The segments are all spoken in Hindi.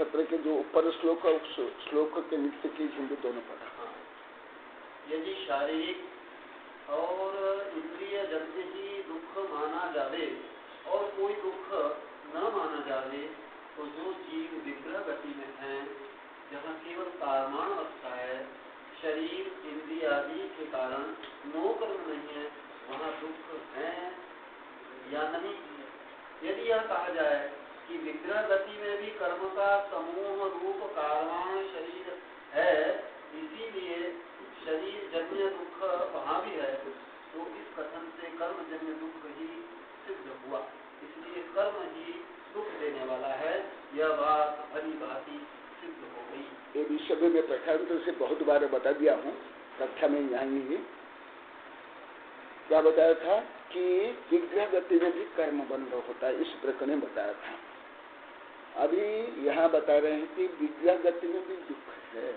17 के जो ऊपर श्लोक है उस श्लोक के नीचे की हिंदी दोनों पढ़ा। हाँ। यदि शारीरिक और इंद्रिय जन्य ही दुख माना जावे और कोई दुख न माना जावे तो जो जीव विग्रह गति में है, जहाँ केवल कारमाण अवस्था है, शरीर इंद्रिय आदि के कारण नो कर्म नहीं है, वहाँ दुख है या नहीं। यदि यह कहा जाए कि विग्रह गति में भी कर्म का समूह रूप कारमाण शरीर है, इसीलिए शरीर जन्य दुख वहाँ भी है, तो इस कथन से कर्म जन्य दुख ही सिद्ध हुआ। इसलिए कर्म ही दुख देने वाला है, यह बात भली भांति सिद्ध हो गई। ये विषय में प्रखंड से बहुत बार बता दिया हूँ, कक्षा में यहाँ ही क्या बताया था कि विग्रह गति में भी कर्म बंध होता है, इस प्रकार ने बताया था। अभी यहाँ बता रहे हैं कि विग्रह गति में भी दुख है,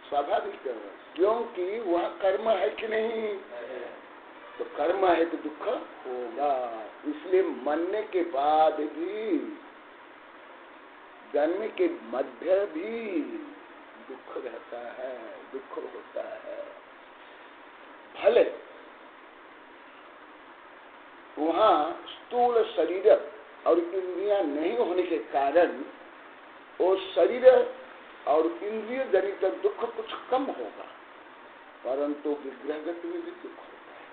स्वाभाविक है, क्योंकि वह कर्म है कि नहीं, तो कर्म है तो दुख होगा। इसलिए मरने के बाद भी, जन्म के मध्य भी दुख रहता है, दुख होता है। भले वहाँ स्थूल शरीर और इंद्रियां नहीं होने के कारण वो शरीर और इंद्रिय जनित दुख कुछ कम होगा, परंतु विग्रहगति में भी दुख होता है।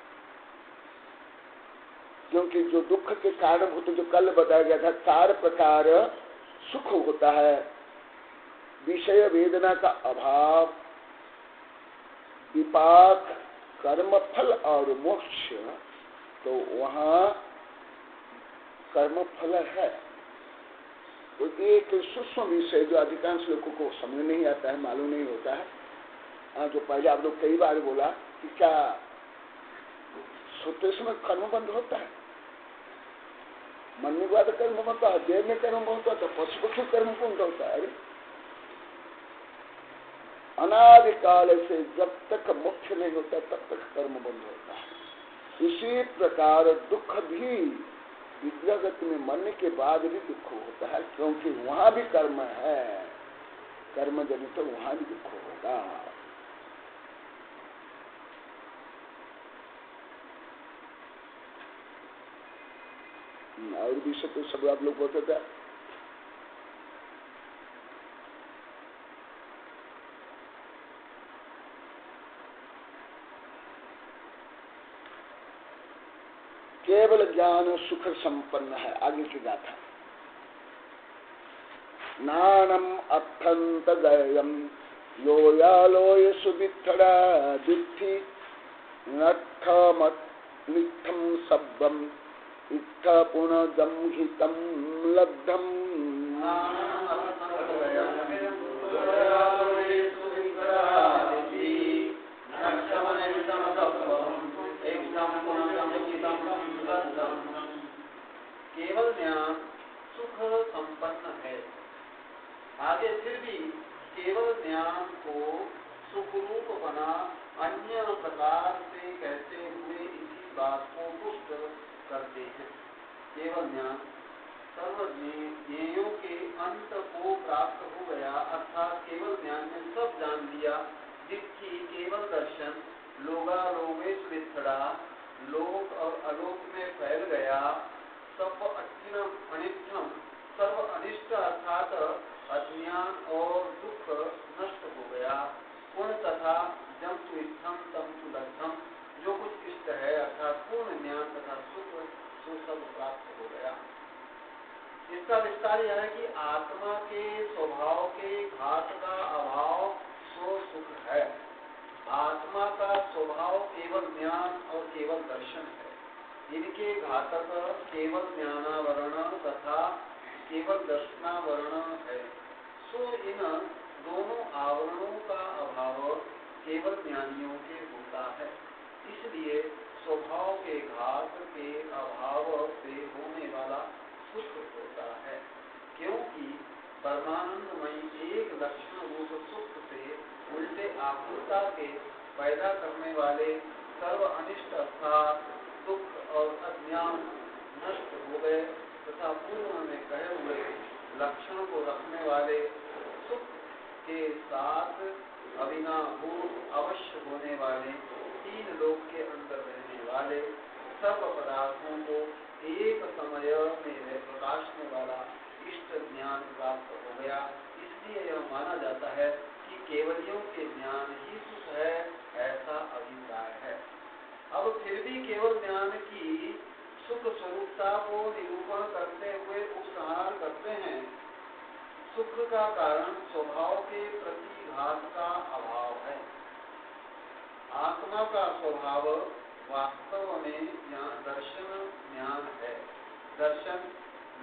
क्योंकि जो दुख के कारण होते, जो कल बताया गया था, 4 प्रकार सुख होता है। विषय वेदना का अभाव, विपाक, कर्मफल और मोक्ष, तो वहाँ कर्मफल है। तो एक सूक्ष्म विषय जो अधिकांश लोगों को समझ नहीं आता है, मालूम नहीं होता है। जो पहले आप लोग कई बार बोला कि क्या सोते समय कर्म बंद होता है, मन में बात कर्म होता है, देह में कर्म होता है, तो पशु पक्षी कर्म बंद होता है। अनादिकाल से जब तक मोक्ष नहीं होता तब तक कर्म बंद होता है। इसी प्रकार दुख भी विग्रहगति में मरने के बाद भी दुख होता है, क्योंकि वहां भी कर्म है, कर्म जनित तो वहां भी दुख होगा। और विषय तो सब आप लोग बोलते थे। केवल ज्ञान सुख संपन्न है। आगे की गाथा, नानम अत्यंत गयम लोयालोय सुवित्थड़ा दित्थि नित्थम सब्बम इत्थ पुनदम हितम लब्धम। केवल ज्ञान सुख संपन्न है। आगे फिर भी केवल ज्ञान को सुखरूप बना अन्य प्रकार से कहते हुए इसी बात को पुष्ट करते हैं। केवल ज्ञान सर्वज्ञेयों के अंत को प्राप्त हो गया, अर्थात केवल ज्ञान ने सब जान लिया। जिसकी केवल दर्शन लोगालोकेश विस्तरा, लोक और अलोक में फैल गया। सब अनिष्टम, सर्व अनिष्ट अर्थात अज्ञान और दुख नष्ट हो गया। पूर्ण तथा जम सुइष्टम तम सुलब्धम, जो कुछ इष्ट है अर्थात पूर्ण ज्ञान तथा सुख, सो सब प्राप्त हो गया। इसका विस्तार यह है कि आत्मा के स्वभाव के घात का अभाव सो सुख है। आत्मा का स्वभाव केवल ज्ञान और केवल दर्शन है। इनके घातक केवल ज्ञानावरण तथा केवल दर्शनावरण है। सो इन दोनों आवरणों का अभाव केवल ज्ञानियों के होता है। इसलिए स्वभाव के घात के अभाव से होने वाला सुख होता है, क्योंकि परमानंदमयी एक लक्षण रूप सुख से उल्टे आकुलता के पैदा करने वाले सर्व अनिष्ट अर्थात दुख और अज्ञान नष्ट हो गए तथा पूर्व में कहे हुए लक्षण को रखने वाले, सुख के साथ अभिनाभूत अवश्य होने वाले, तीन लोक के अंदर रहने वाले सब पदार्थों को एक समय में प्रकाशने वाला इष्ट ज्ञान प्राप्त हो गया। इसलिए यह माना जाता है कि केवलियों के ज्ञान ही सुख है, ऐसा अभिप्राय है। अब फिर भी केवल ज्ञान की सुख स्वरूपता को निरूपण करते हुए उपसंहार करते हैं। सुख का कारण स्वभाव के प्रतिघात का अभाव है। आत्मा का स्वभाव वास्तव में दर्शन ज्ञान है। दर्शन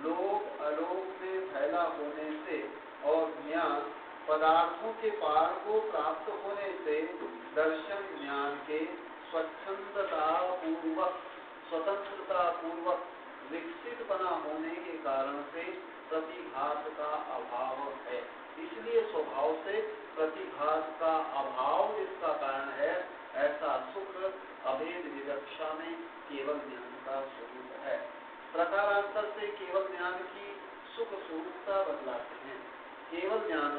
लोक अलोक में फैला होने से और ज्ञान पदार्थों के पार को प्राप्त होने से दर्शन ज्ञान के स्वतंत्रता पूर्वक विकसित बना होने के कारण से प्रतिघात का अभाव है। इसलिए स्वभाव से प्रतिघात का अभाव जिसका कारण है, ऐसा सुख अभेद विवक्षा में केवल ज्ञान का स्वरूप है। प्रकारांतर से केवल ज्ञान की सुख स्वरूपता बदलाते हैं। केवल ज्ञान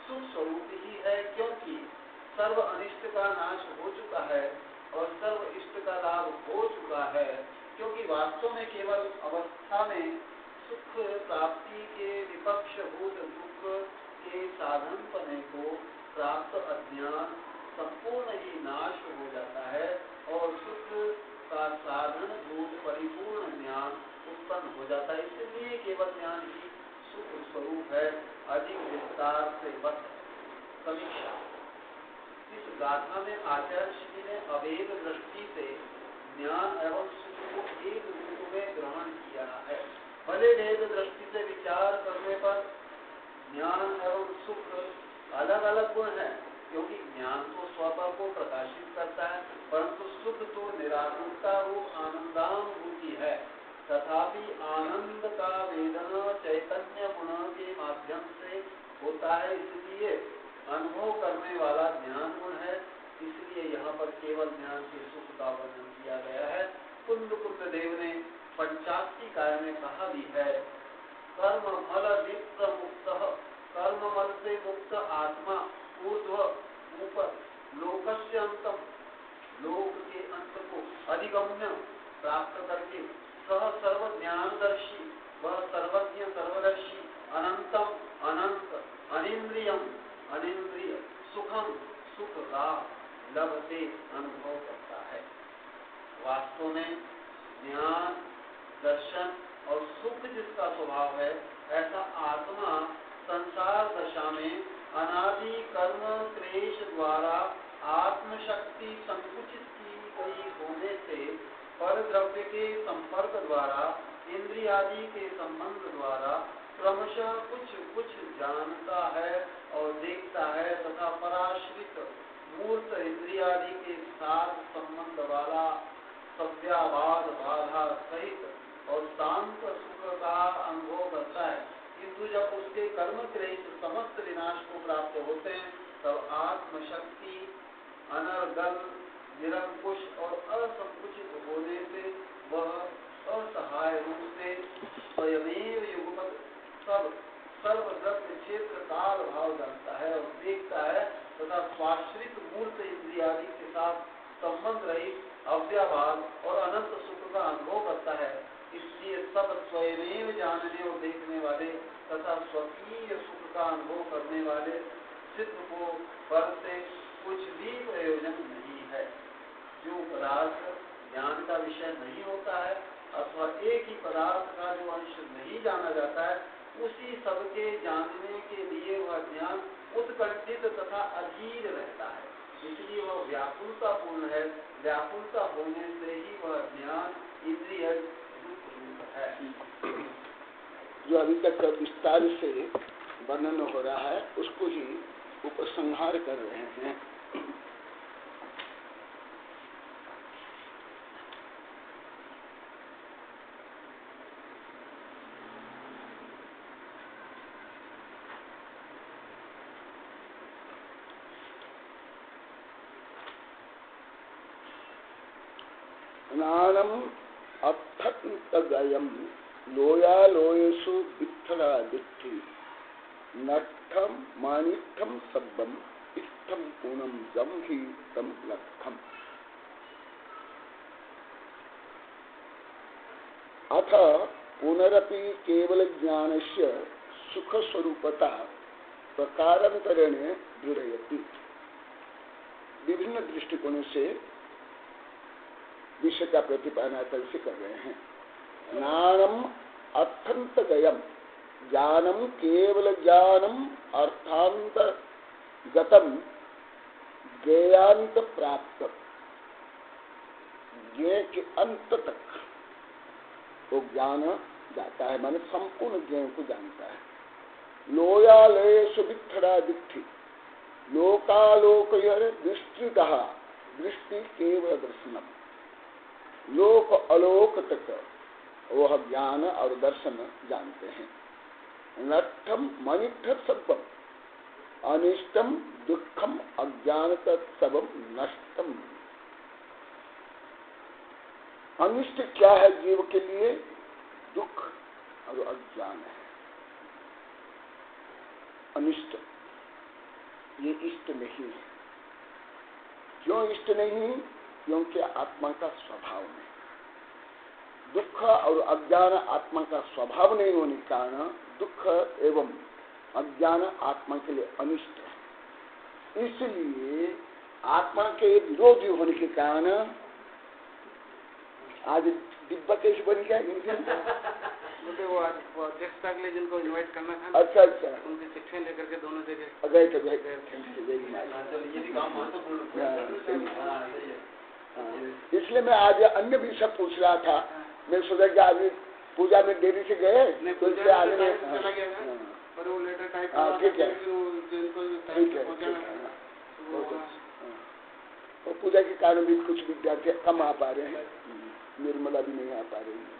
सुख स्वरूप ही है, क्योंकि सर्व अनिष्ट का नाश हो चुका है और सर्व इष्ट का लाभ हो चुका है। क्योंकि वास्तव में केवल अवस्था में सुख प्राप्ति के विपक्षभूत दुख के साधन पने को प्राप्त अज्ञान संपूर्ण ही नाश हो जाता है और सुख का साधन भूत परिपूर्ण ज्ञान उत्पन्न हो जाता है। इसलिए केवल ज्ञान ही सुख स्वरूप है। अधिक विस्तार से बत समीक्षा। इस गाथा में आचार्य श्री ने अभेद दृष्टि से ज्ञान एवं सुख को एक रूप में ग्रहण किया है। भले भेद दृष्टि से विचार करने पर ज्ञान एवं सुख अलग अलग गुण है, क्योंकि ज्ञान तो स्वतः को प्रकाशित करता है, परंतु सुख तो निराकुरता रूप आनंदानुभूति है। तथापि आनंद का वेदना चैतन्य गुण के माध्यम से होता है, इसलिए अनुभव करने वाला ज्ञान गुण है। इसलिए यहाँ पर केवल ज्ञान के सुख का वर्णन किया गया है। कुंद देव ने पंचाशी काय में कहा भी है, कर्म मल विप्र मुक्त, कर्म मल से मुक्त आत्मा ऊर्ध्व ऊपर लोकस्य अंतम, लोक के अंत को अधिगम्य प्राप्त करके सह सर्व ज्ञानदर्शी, वह सर्वज्ञ सर्वदर्शी, अनंतम अनंत, अनिंद्रियम अनिंद्रिय, सुखम सुख का लभते अनुभव करता है। वास्तव में ज्ञान दर्शन और सुख जिसका स्वभाव है, ऐसा आत्मा संसार दशा में अनादि कर्म क्लेश द्वारा आत्मशक्ति संकुचित की गई होने से पर द्रव्य के संपर्क द्वारा इंद्रियादि के संबंध द्वारा क्रमशः कुछ कुछ जानता है और देखता है, तथा पराश्रित मूर्त इंद्रियादि के साथ संबंध वाला सव्याभाद बाधा सहित और शांत सुख का अनुभव करता है। किंतु जब उसके कर्म क्लेश समस्त विनाश को प्राप्त होते हैं, तब आत्मशक्ति अनर्गल निरंकुश और असंकुचित होने से वह असहाय रूप से स्वयमेव युगपत सब सर्वद्रव्य क्षेत्र काल भाव जानता है और देखता है, तथा स्वाश्रित मूर्त इंद्रियादि के साथ संबंध रहित अव्याभाव और अनंत सुख का अनुभव करता है। इसलिए सब स्वयमेव जानने और देखने वाले तथा स्वकीय सुख का अनुभव करने वाले सिद्ध को पर से कुछ भी प्रयोजन नहीं है। जो पदार्थ ज्ञान का विषय नहीं होता है अथवा एक ही पदार्थ का जो अंश नहीं जाना जाता है, उसी सबके जानने के लिए वह ज्ञान उत्कंठित तथा अधीर रहता है। इसलिए वह व्याकुलता पूर्ण है। व्याकुलता होने से ही वह ज्ञान इंद्रिय रूप है। जो अभी तक विस्तार से वर्णन हो रहा है, उसको ही उपसंहार कर रहे हैं। ज्ञानम अर्थगयम लोया लोयसु वित्थला दिट्ठी नट्ठम मानिठम सब्बम इष्टम पूनम जम ही तम लक्षम। अथ पुनरपि केवल ज्ञानस्य सुख स्वरूपता प्रकारांतरेण दृढ़यति। विभिन्न दृष्टिकोणों से विषय का प्रतिपादन कैसे कर रहे हैं। ज्ञानम अर्थंत गयम, ज्ञानम केवल ज्ञानम अर्थांत गतम ज्ञेयांत प्राप्त, ज्ञेय के अंत तक वो ज्ञान जाता है, माने संपूर्ण ज्ञेय को जानता है। लोयालयेषु वित्थड़ा दिट्ठी लोकालोकयर विस्तृतः दृष्टि केवल दर्शनम। लोक अलोक तक वह ज्ञान और दर्शन जानते हैं। नट्ठम मनिष्ठ सबम अनिष्टम दुखम अज्ञानत सबम नष्टम। अनिष्ट क्या है जीव के लिए? दुख और अज्ञान है। अनिष्ट ये इष्ट नहीं है। क्यों इष्ट नहीं? क्योंकि आत्मा का स्वभाव नहीं। दुख और अज्ञान आत्मा का स्वभाव नहीं होने के कारण दुख एवं अज्ञान आत्मा के लिए अनिष्ट है। इसलिए आत्मा के विरोधी होने के कारण आज डिब्बा कैसे बन गया मुझे वो अध्यक्षता के लिए जिनको इनवाइट करना था। अच्छा अच्छा, उनकी शिक्षण लेकर के दोनों जगह गए थे। इसलिए मैं आज अन्य विषय पूछ रहा था। मैं सोचा कि आज पूजा में देरी से गए तो इसलिए आने में पर वो लेटर टाइप ठीक है और पूजा के कारण भी कुछ विद्यार्थी कम आ पा रहे हैं। निर्मला भी नहीं आ पा रही है।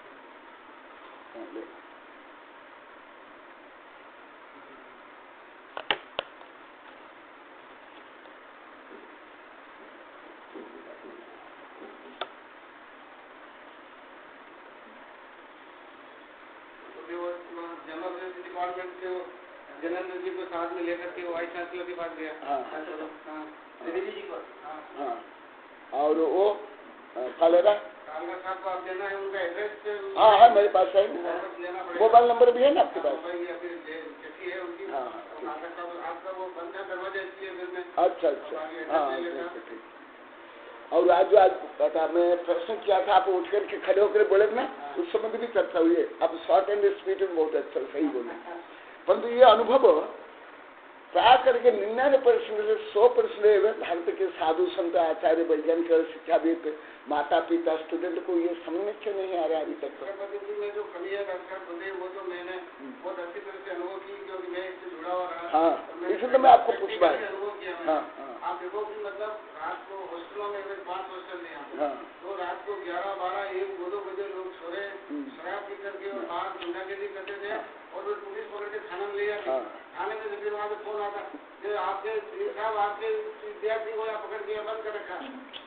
जनार्दन जी को साथ में लेकर के वाइस चांसलर के पास गया। दिल्ली जी को। हाँ, और वो कालेरा साहब को आप देना है उनका एड्रेस। हाँ हाँ, मेरे पास है। मोबाइल नंबर भी है ना आपके पास? हाँ, आपका वो बंद है दरवाजा, इसलिए फिर मैं। अच्छा अच्छा, हाँ ठीक। और आज जो आज पता मैं प्रश्न किया था, आप उठ करके खड़े होकर बोले ना, उस समय भी चर्चा हुई है। आप शॉर्ट एंड स्पीड में बहुत अच्छा सही बोले। परंतु ये अनुभव प्राय करके 99% से 100% भारत के साधु संत आचार्य वैज्ञानिक और शिक्षाविद माता पिता स्टूडेंट को ये समझ में क्यों नहीं आ रहा अभी तक? में जो कलिया वो तो मैंने बहुत अच्छी तरह से अनुभव की, क्योंकि मैं इससे जुड़ा हुआ रहा। हाँ, इसलिए मैं आपको पूछ रहा हूँ। हाँ, आप देखो कि मतलब रात को हॉस्टलों में 5 हॉस्टल नहीं आते, तो रात को 11, 12, 1, 2 बजे लोग सोरे शराब पी करके और बाहर गुंडागर्दी करते थे, और वो पुलिस पकड़ के थाना में ले जाती। थाने में फिर वहाँ से फोन आता कि आपके साहब आपके विद्यार्थी को यहाँ पकड़ के बंद कर रखा।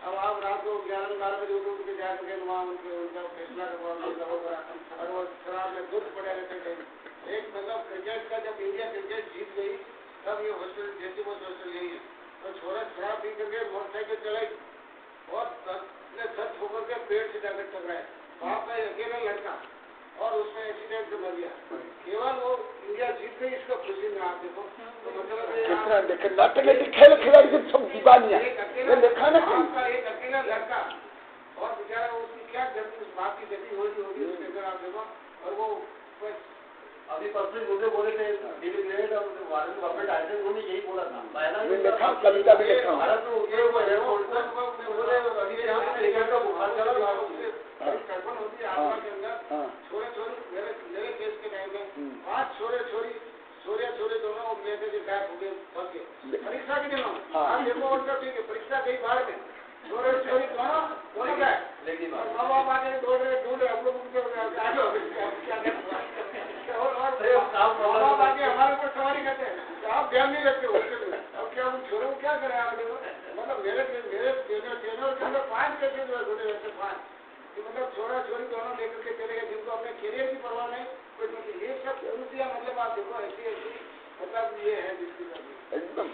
अब आप रात को 11, 12 बजे उठ के जा सके वहाँ उनका फैसला करवा, और वो शराब में दूध पड़े रहते थे। एक मतलब क्रिकेट का जब इंडिया क्रिकेट जीत गई तब ये हॉस्टल जैसे वो हॉस्टल यही है, तो छोरा शराब पी करके मोटरसाइकिल चलाई और सच होकर के पेड़ से जाकर टकराया। वहाँ का अकेला लड़का और उसमें एक्सीडेंट से मर गया। केवल वो इंडिया जीत गई, इसको खुशी में आप देखो। तो मतलब खेल खिलाड़ी के सब दीवानिया देखा ना, एक अकेला लड़का और बेचारा उसकी क्या उस बात की गति होगी उसके अंदर आप देखो। और वो अभी परसों मुझे बोले थे वारन बफेट आए थे, उन्होंने यही बोला था। पहला कविता भी लिखा भारत में उतरे हुए एयरपोर्ट पर बोले अभी यहाँ से लेकर का बुखार चला कल्पना होती है आत्मा के अंदर। छोरे छोरी मेरे केस के टाइम में 5 छोरे छोरी दोनों मेरे जो गायब हो गए, फंस गए परीक्षा के दिनों। आप देखो उनका ठीक है, परीक्षा गई बाहर में, छोरे छोरी दोनों गए, लेकिन माँ बाप आगे ढूंढे हम लोग उनके आगे हो गए। और आगे हमारे ऊपर सवारी करते हैं, आप ध्यान नहीं रखते हो। अब क्या उन छोरों को क्या करें आप देखो। मतलब मेरे टेनर के अंदर 5 केसेज हुए, 5 मतलब छोरा छोरी दोनों लेकर के चले गए, जिनको अपने कैरियर की परवाह नहीं, कोई ये सब उनसे मतलब आप देखो ऐसी ऐसी मतलब ये है जिसकी एकदम।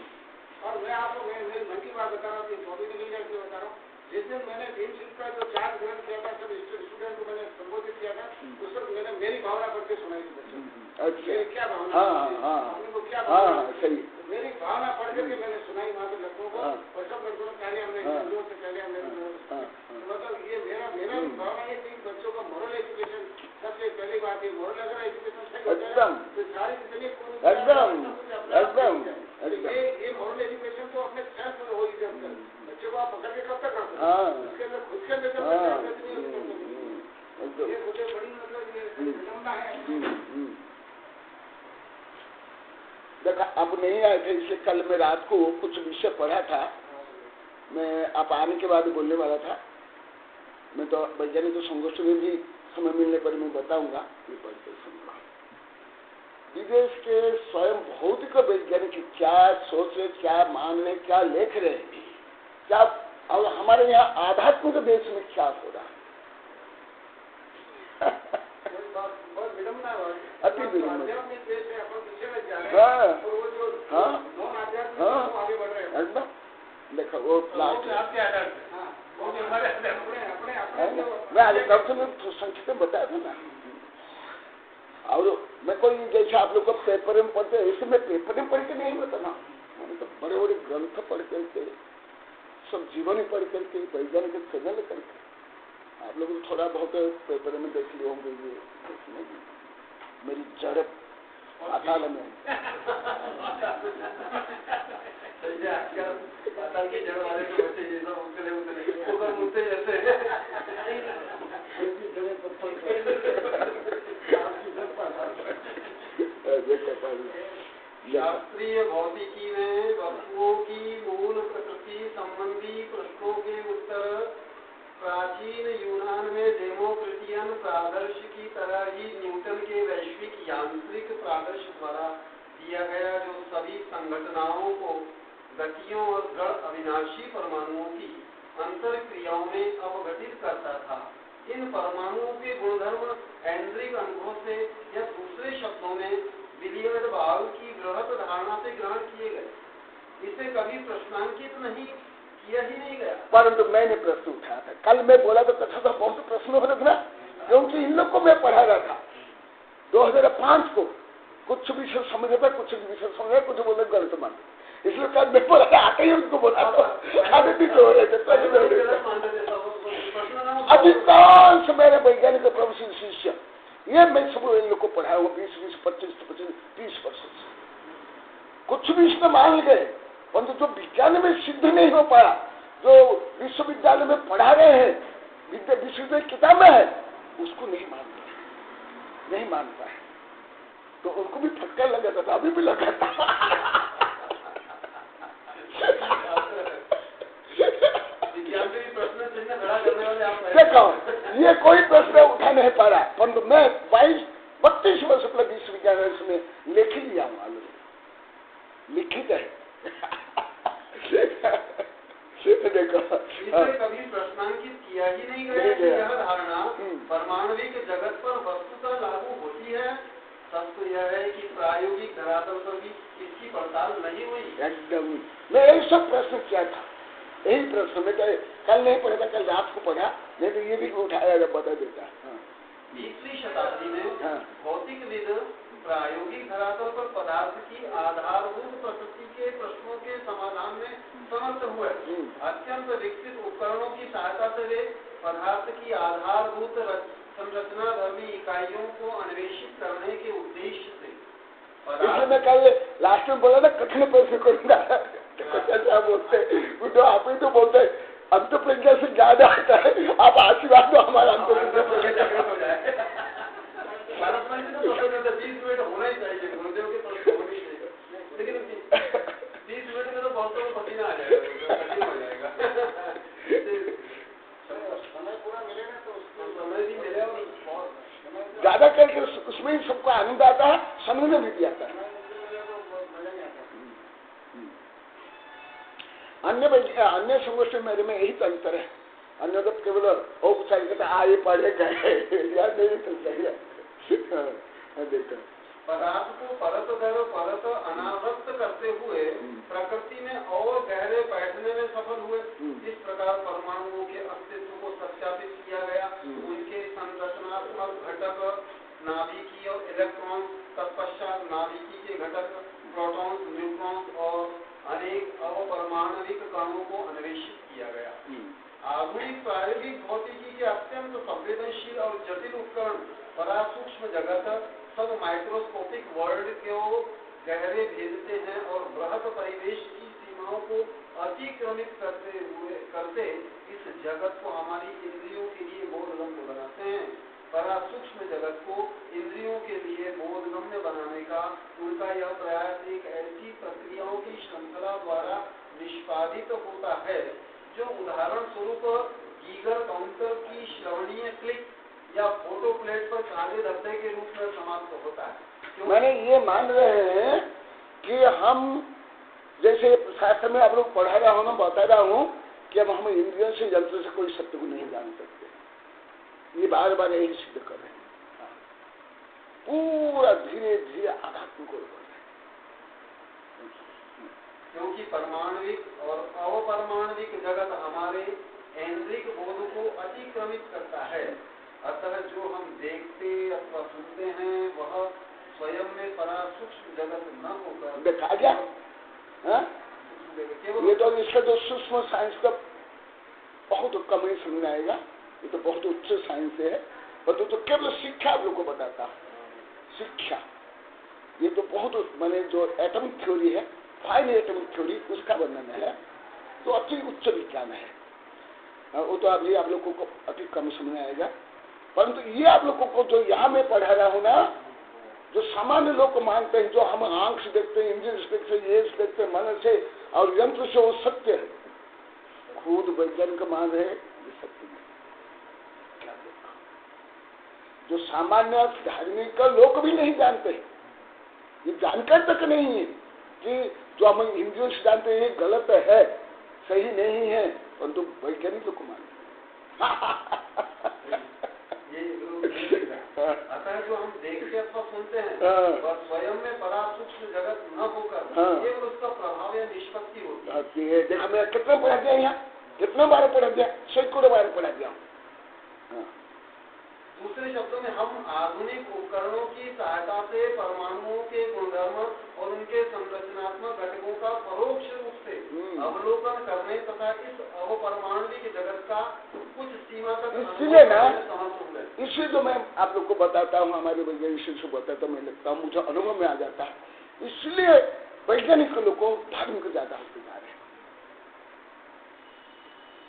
और मैं आपको मेरी मन की बात बता रहा हूँ, टॉपिक नहीं जाके बता रहा हूँ। जिस दिन मैंने भीमशिव का जो 4 ग्रंथ किया था, सब स्टूडेंट को मैंने संबोधित किया था, उस वक्त मैंने मेरी भावना पढ़ के सुनाई थी बच्चों को। अच्छा, क्या भावना? आपने को क्या भावना? सही, मेरी भावना पढ़ करके मैंने सुनाई वहाँ पे लड़कों को, और सब लड़कों ने पहले हमने से पहले हमने मतलब ये मेरा भावना ये थी, बच्चों का मोरल एजुकेशन सबसे पहली बात है। मोरल अगर एजुकेशन सही हो जाएगा तो सारी जितनी एकदम ये मोरल एजुकेशन तो अपने सेल्फ में हो ही जाता है। बच्चों को आप पकड़ के कब तक करते हैं? उसके अंदर खुद के अंदर ये मुझे बड़ी मतलब ये विडंबना है। देखा, अब नहीं आए थे इसलिए कल मैं रात को कुछ विषय पढ़ा था, मैं आप आने के बाद बोलने वाला था। मैं तो वैज्ञानिक संगोष्ठी में भी समय मिलने पर मैं बताऊंगा, ये पढ़ते सुनूंगा। विदेश के स्वयं भौतिक वैज्ञानिक क्या सोच रहे, क्या मान रहे, क्या लिख रहे हैं, क्या और हमारे यहाँ आध्यात्मिक देश में क्या हो रहा है। बहुत विडंबना है, अति विडंबना। एकदम देखो वो प्लाट मैं आगे कब से मैं संक्षिप्त में बताया था ना। और मैं कोई जैसे आप लोग को पेपर में पढ़ते हैं, ऐसे मैं पेपर में पढ़ के नहीं बताना। मैंने तो बड़े बड़े ग्रंथ पढ़ करके, सब जीवनी पढ़ करके, वैज्ञानिक चैनल करके आप लोग थोड़ा बहुत पेपर में देख लिए होंगे। ये मेरी जड़ अकाल में शास्त्रीय भौतिकी में वस्तुओं की मूल प्रकृति संबंधी प्रश्नों के उत्तर प्राचीन यूनान में डेमोक्रिटियन प्रादर्श की तरह ही न्यूटन के वैश्विक यांत्रिक प्रादर्श द्वारा दिया गया, जो सभी संघटनाओं को गतियों और जड़ अविनाशी परमाणुओं की अंतर क्रियाओं में अवघटित करता था। इन परमाणुओं के गुणधर्म एंड्रिक अनुभव से या दूसरे शब्दों में विलियम बाल की बृहत धारणा से ग्रहण किए गए। इसे कभी प्रश्नांकित नहीं किया ही नहीं गया। परंतु मैंने प्रश्न उठाया था, कल मैं बोला तो कथा था, बहुत प्रश्न हो रहा था, क्योंकि इन लोग को मैं पढ़ा रहा था 2005 को। कुछ विषय समझ था, कुछ विषय समझ, कुछ बोले गलत मान, इसलिए कल मैं बोला आते ही उनको बोला तो आगे भी तो हो रहे थे। अधिकांश मेरे वैज्ञानिक प्रोफेसर शिष्य, ये मैं सब इन लोग को पढ़ाया हुआ 20, 25, 30 वर्ष से। कुछ भी इसमें मान गए, परंतु जो विज्ञान में सिद्ध नहीं हो पाया, जो विश्वविद्यालय में पढ़ा रहे हैं, विश्वविद्यालय किताब में है, उसको नहीं मानते, नहीं मानता है। तो उनको भी फटका लगा था, अभी भी लगा था। देखो, ये कोई प्रश्न उठा नहीं पा रहा, परंतु मैं 22-32 वर्ष पहले विश्वविद्यालय में लिख ही लिया हूँ, लिखित है। देखो, इसे कभी प्रश्नांकित किया ही नहीं गया कि यह धारणा परमाणविक जगत पर वस्तुतः लागू होती है। सत्य यह है कि प्रायोगिक धरातल पर भी इसकी पड़ताल नहीं हुई। एकदम मैं यही सब प्रश्न किया था, यही प्रश्न में कल नहीं पढ़ा था, कल रात को पढ़ा, नहीं तो ये भी उठाया बता देता। 20वीं शताब्दी में भौतिकविद प्रायोगिक धरातल पर पदार्थ की आधारभूत प्रकृति के प्रश्नों के समाधान में समर्थ हुए। अत्यंत विकसित उपकरणों की सहायता से वे पदार्थ की आधारभूत संरचना धर्मी इकाइयों को अन्वेषित करने के उद्देश्य से, इसलिए मैं कल लास्ट में बोला ना कठिन प्रश्न करूंगा। कैसा बोलते तो आप ही तो बोलते अंत प्रज्ञा से ज्यादा आता है, आप आशीर्वाद दो हमारा अंत प्रज्ञा हो जाए। 20 मिनट होना ही चाहिए, गुरुदेव के प्रश्न होने ही चाहिए, लेकिन 30 मिनट में तो बहुत को पसीना आ जाएगा, हो जाएगा। समय पूरा मिलेगा तो उसको समय भी मिलेगा, ज्यादा करके उसमें ही सबको आनंद आता है, समझ में भी आता है। अन्य संगोष्ठी मेरे में यही तो अंतर है, अन्य तो केवल औपचारिकता आए पढ़े गए यार नहीं तो सही है। देखो पदार्थ को परत दर परत अनावृत करते हुए प्रकृति में और गहरे बैठने में सफल हुए। इस प्रकार परमाणुओं के अस्तित्व को सत्यापित किया गया। उनके संरचनात्मक घटक नाभिकीय इलेक्ट्रॉन, तत्पश्चात नाभिकी के घटक प्रोटॉन्स, न्यूट्रॉन्स और अनेक अपरमाणविक कणों को अन्वेषित किया गया। आधुनिक प्रायोगिक भौतिकी के अत्यंत संवेदनशील और जटिल उपकरण बड़ा सूक्ष्म जगत सब माइक्रोस्कोपिक वर्ल्ड को गहरे भेजते हैं और बृहद परिवेश की सीमाओं को अतिक्रमित करते इस जगत को हमारी इंद्रियों के लिए बोधगम्य बनाते हैं। बड़ा सूक्ष्म जगत को इंद्रियों के लिए बोधगम्य बनाने का उनका यह प्रयास एक ऐसी प्रक्रियाओं की श्रृंखला द्वारा निष्पादित होता है जो उदाहरण स्वरूप गीगर काउंटर की श्रवणीय क्लिक या फोटो प्लेट पर काले धब्बे के रूप में समाप्त होता है। मैंने ये मान रहे हैं कि हम जैसे शास्त्र में आप लोग पढ़ा रहा हूँ ना, बता रहा हूँ कि अब हम इंद्रियों से यंत्र से कोई सत्य को नहीं जान सकते। ये बार बार यही सिद्ध कर रहे हैं। पूरा धीरे धीरे आध्यात्म को क्योंकि परमाणविक और अवपरमाणविक जगत हमारे ऐन्द्रिक बोध को अतिक्रमित करता है। अतः जो हम देखते अथवा सुनते हैं वह स्वयं में परा सूक्ष्म जगत न होकर देखा गया। ये तो इसका जो सूक्ष्म साइंस का बहुत कम ही समझ आएगा। ये तो बहुत उच्च साइंस है, पर तो केवल शिक्षा आप लोग को बताता है। शिक्षा ये तो बहुत माने जो एटमिक थ्योरी है, फाइन एटमिक थ्योरी, उसका वर्णन है, तो अति उच्च विज्ञान है। वो तो अभी आप लोगों को अति कम समझ आएगा। परंतु ये आप लोगों को जो यहाँ मैं पढ़ा रहा हूँ ना, जो सामान्य लोग को मानते हैं, जो हम आंख से देखते हैं, इंद्रिय से देखते हैं, ये से देखते हैं, मन से और यंत्र से वो सत्य है, खुद वैज्ञानिक मान रहे ये सत्य नहीं। क्या देखो, जो सामान्य धार्मिक लोग भी नहीं जानते, ये जानकर तक नहीं है कि जो हम इंद्रियों से जानते हैं ये गलत है, सही नहीं है, परंतु वैज्ञानिक लोग को मानते अतः जो हम देखते अथवा सुनते हैं और स्वयं में बड़ा सूक्ष्म जगत न होकर केवल उसका प्रभाव या निष्पत्ति होती है। देखा मैं कितना पढ़ा दिया, यहाँ कितना बार पढ़ा दिया, सैकड़ों बार पढ़ा दिया। दूसरे शब्दों में हम आधुनिक उपकरणों की सहायता से परमाणुओं के गुणधर्म और उनके संरचनात्मक घटकों का परोक्ष रूप से अवलोकन करने तथा इस अवपरमाणविक जगत का कुछ सीमा तक इसलिए ना, इसलिए तो मैं आप लोग को बताता हूँ, हमारे वैज्ञानिक से बताता हूँ, मैं लगता हूँ मुझे अनुभव में आ जाता है। इसलिए वैज्ञानिक लोग को धार्मिक ज्यादा होते जा रहे हैं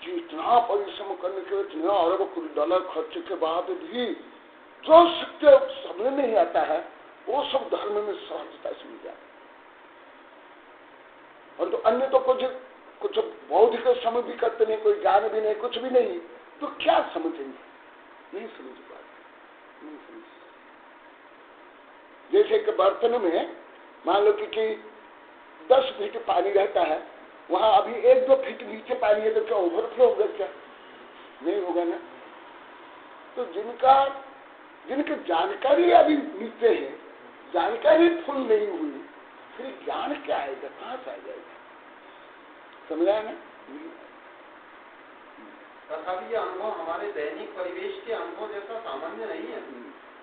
कि इतना परिश्रम करने के इतना अरब डॉलर खर्च के बाद भी जो सत्य समझ नहीं आता है वो सब धर्म में सहजता से मिल जाता है। और तो अन्य तो कुछ बौद्धिक समय भी करते नहीं, कोई ज्ञान भी नहीं, कुछ भी नहीं, तो क्या समझेंगे, नहीं समझ पाते, नहीं समझ। जैसे कि बर्तन में मान लो कि 10 फीट पानी रहता है, वहां अभी 1-2 फीट नीचे पानी है तो क्या ओवरफ्लो होगा? क्या नहीं होगा ना। तो जिनकी जानकारी अभी नीचे है, जानकारी फुल नहीं हुई, फिर ज्ञान क्या आएगा, कहां से आ जाएगा? समझा ना। तथापि ये अनुभव हमारे दैनिक परिवेश के अनुभव जैसा सामान्य नहीं है।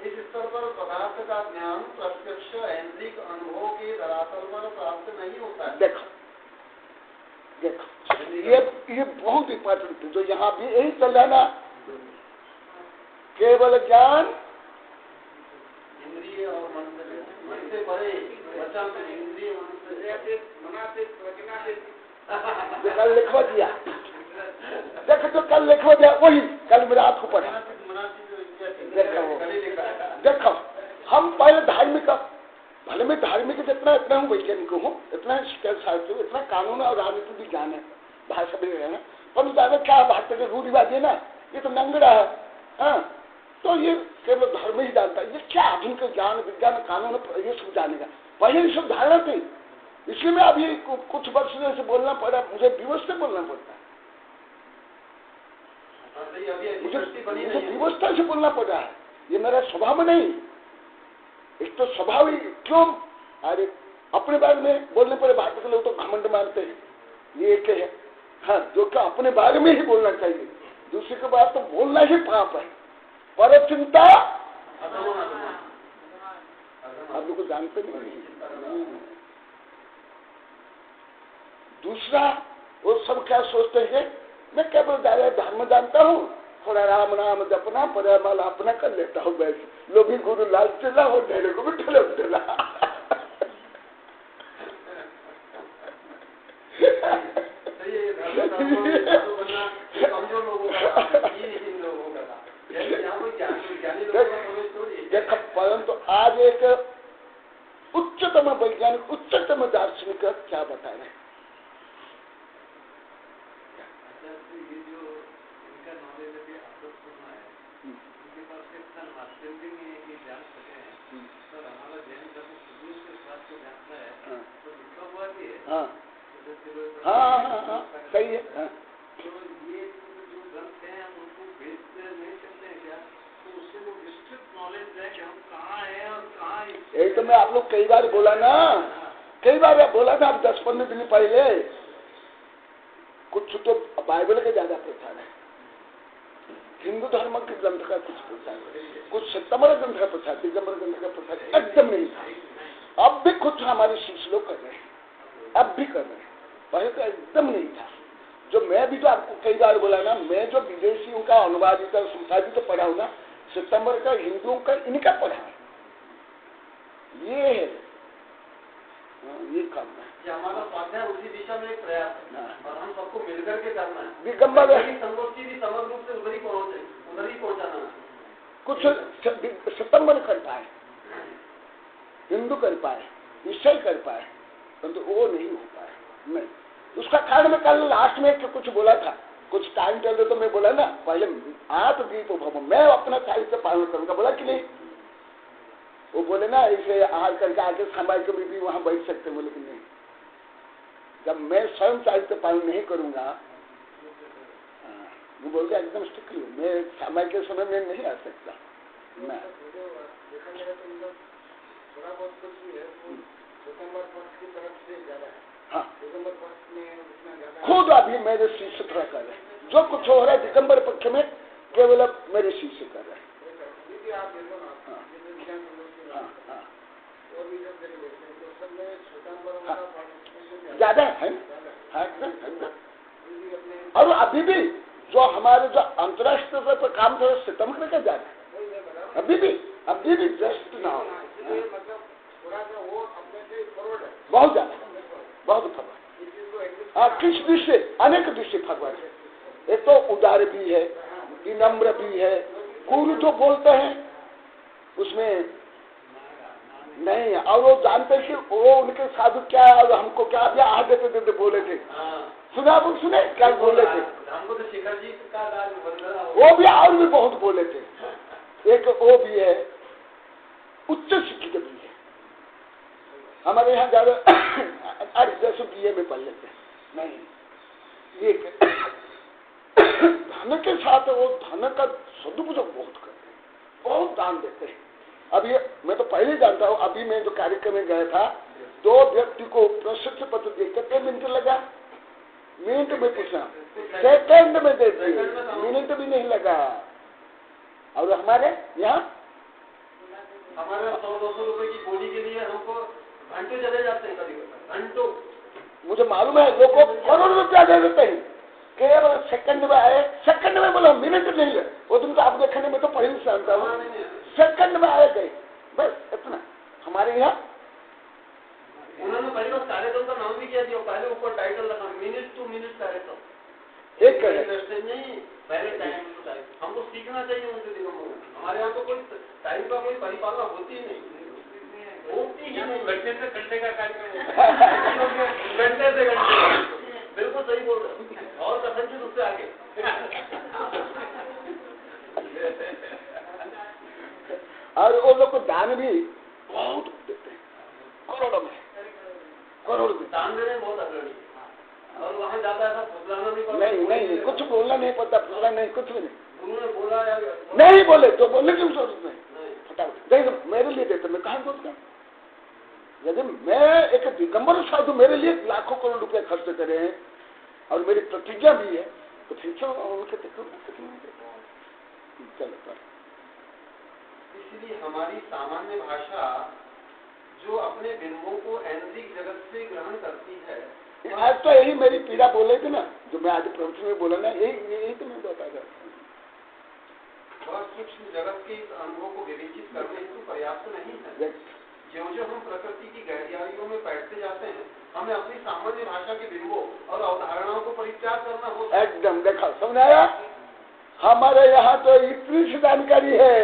इस स्तर पर पदार्थ का ज्ञान प्रत्यक्ष ऐन्द्रिक अनुभव के धरातल पर प्राप्त नहीं होता है। देखो ये बहुत इंपॉर्टेंट है, जो यहाँ भी यही चल रहा है ना, केवल ज्ञान इंद्रिय और मन से परे, इंद्रिय कल लिखवा दिया, देखो तो कल लिखवा दिया, वही कल मेरा आपको पढ़ा। देखो हम पहले धार्मिक, भले में धार्मिक जितना इतना हूँ, वैज्ञानिक हूँ, इतना शास्त्र, इतना कानून और राजनीति भी ज्ञान है, भाषा भी है, पर ज्यादा क्या भारत के रूढ़िवादी है ना, ये तो नंगड़ा है। हाँ, तो ये केवल धर्म ही जानता है, ये क्या आधुनिक ज्ञान विज्ञान कानून ये सब जानेगा? पहले ये सब धारणा थी, इसलिए मैं अभी कुछ वर्ष से बोलना पड़ा, मुझे व्यवस्थित बोलना पड़ता है। अभी ऐसी मुझे दृष्टि बनी नहीं है। विवस्था से बोलना पड़ रहा है, ये मेरा स्वभाव में नहीं। एक तो स्वभाव ही क्यों, अरे अपने बारे में बोलने पर भारत के लोग तो घमंड मानते हैं, ये एक है। हाँ, जो क्या अपने बारे में ही बोलना चाहिए, दूसरे के बाद तो बोलना ही पाप है। पर चिंता आप लोग को जानते नहीं। दूसरा वो सब क्या सोचते हैं, मैं केवल ज्यादा धर्म जानता हूँ, थोड़ा राम नाम जपना परमाल अपना कर लेता हूँ, बस लोग भी गुरु लाल चला हो मेरे को भी ठलक चला। देखो, परंतु आज एक उच्चतम वैज्ञानिक, उच्चतम दार्शनिक क्या बता रहे हैं। हाँ हाँ हाँ हाँ सही है। हाँ। तो ये जो ग्रंथ हैं हम उनको भेद नहीं सकते हैं क्या? तो उससे वो विस्तृत नॉलेज है कि हम कहाँ हैं और कहाँ। यही तो मैं आप लोग कई बार बोला ना, कई बार बोला था, आप 10-15 दिन पहले। कुछ तो बाइबल के ज्यादा प्रचार है, हिंदू धर्म के ग्रंथ का कुछ प्रचार है, कुछ सितंबर ग्रंथ का प्रचार, दिसंबर ग्रंथ का प्रचार एकदम नहीं था। अब भी कुछ हमारे शिष्य लोग कर रहे हैं, अब भी कर रहे हैं, पहले तो एकदम नहीं था। जो मैं भी तो आपको कई बार बोला ना, मैं जो विदेशियों का अनुवादित और संपादित तो पढ़ा हूँ ना, सितंबर का हिंदुओं का इनका पढ़ा है, ये है। ये काम है, ये हमारा स्वाध्याय उसी दिशा में एक प्रयास है और हम सबको मिलकर के करना है। दिगंबर संगोष्ठी भी समग्र रूप से उधर ही पहुंचाना है। कुछ सितंबर कर पाए, हिंदू कर पाए, ईसाई कर पाए, परंतु वो नहीं हो पाए। नहीं, उसका कारण मैं कल लास्ट में कुछ बोला था, कुछ टाइम टेबल तो मैं बोला ना, पहले आप दीप भव मैं अपना साहित्य पालन करूंगा, बोला कि नहीं। वो बोले ना ऐसे आहार करके आके समाज के भी वहां बैठ सकते, बोले कि नहीं, जब मैं स्वयं साहित्य पालन नहीं करूंगा, वो बोल गया एकदम स्ट्रिक्टली, मैं समय के समय में नहीं आ सकता। मैं हाँ, खुद अभी मेरे शिष्य थोड़ा कर रहे हैं, जो कुछ हो रहा है दिगंबर पक्ष में केवल अब मेरे शिष्य कर रहे हैं। ज्यादा है, और अभी भी जो हमारे जो अंतरराष्ट्रीय स्तर पर काम कर सितंबर का ज्यादा है, अभी भी जस्ट नाउ बहुत ज्यादा, बहुत फर्क। किस दृष्टि, अनेक दृष्टि फर्क है। एक तो उदार भी है, विनम्र भी है, गुरु जो बोलते हैं उसमें नहीं, और वो जानते हैं कि वो उनके साधु क्या और हमको क्या अभी आगे देते बोले थे, सुना आप सुने क्या बोले थे, हमको तो शिखर जी का वो भी और भी बहुत बोले थे। एक वो भी है, उच्च शिक्षित भी है, हमारे यहाँ ज्यादा जैसे बीए में पढ़ लेते नहीं, ये धन के साथ वो धन का सदुपयोग बहुत करते हैं, बहुत दान देते हैं। अभी मैं तो पहले जानता हूँ, अभी मैं जो कार्यक्रम में गया था, 2 व्यक्ति को प्रशस्ति पत्र दे कितने मिनट लगा, मिनट में पूछा, सेकंड में दे दिए, मिनट भी नहीं लगा। और हमारे यहाँ हमारे 100-200 रुपए की बोली के लिए हमको घंटों चले जाते हैं, कभी घंटों। मुझे मालूम है लोगों को करोड़ रुपया दे देते हैं, केवल सेकंड में आए, सेकंड में बोला, मिनट नहीं है। वो तुम तो आप देखने में तो पढ़ी नहीं जानता हूँ, सेकंड में आए गए, बस इतना। हमारे यहाँ उन्होंने पहले बार कार्यक्रम का नाम भी किया दिया, पहले ऊपर टाइटल रखा मिनट टू मिनट कार्यक्रम, एक नहीं पहले टाइम टू टाइम। हमको सीखना चाहिए उनसे दिगंबर। हमारे यहाँ तो कोई टाइम का कोई परिपालना होती ही नहीं, होती ही नहीं। घंटे से घंटे का कार्यक्रम घंटे से घंटे, बिल्कुल सही बोल रहे हो, और कसम उससे आगे। और वो लोग को दान भी बहुत देते हैं, करोड़ों में, करोड़ में दान देने बहुत अग्रणी, और वहाँ जाता है फुसलाना नहीं पड़ता। नहीं, कुछ बोलना नहीं पड़ता, फुसलाना नहीं, कुछ भी नहीं। बोला या नहीं बोले तो बोलने की जरूरत नहीं, फटाफट नहीं मेरे लिए देते, मैं कहाँ बोलता हूँ। यदि मैं एक दिगंबर साधु मेरे लिए लाखों करोड़ रुपया खर्च करे हैं और मेरी प्रतिज्ञा भी है, तो फिर से उनके चलो पर इसलिए हमारी सामान्य भाषा जो अपने बिंबों को ऐन्द्रिक जगत से ग्रहण करती है। आज तो यही मेरी पीड़ा बोले थी ना, जो मैं आज प्रवचन में बोला ना, यही तो मैं बता रहा हूँ। वह सूक्ष्म जगत के इस अनुभव को विवेचित करने हेतु पर्याप्त नहीं है। जो हम प्रकृति की गहराइयों में बैठते जाते हैं, हमें अपनी सामान्य भाषा के बिंबों और अवधारणाओं को परित्याग करना होता है। एकदम देखा, समझाया। हमारे यहाँ तो इतनी सी जानकारी है,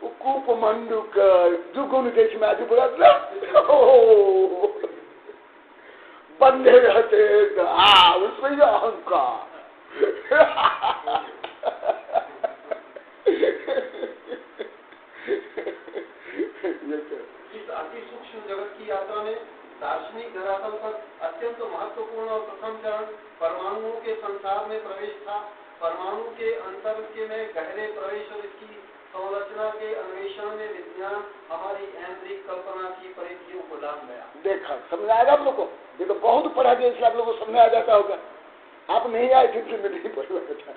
कूप मंडूक दुगुन देश में आज बोला बंधे रहते उसमें अहंकार इस अति सूक्ष्म जगत की यात्रा में दार्शनिक धरातल पर अत्यंत महत्वपूर्ण और प्रथम चरण परमाणुओं के संसार में प्रवेश था। परमाणु के अंतर के में गहरे प्रवेश और इसकी संरचना के अन्वेषण में विज्ञान हमारी ऐन्द्रिक कल्पना की परिधियों को लांघ गया। देखा, समझ आएगा आप लोग को? ये तो बहुत पढ़ा गया, इसलिए आप लोग को समझ आ जाता होगा। आप नहीं आए थे इसलिए नहीं पढ़ा था।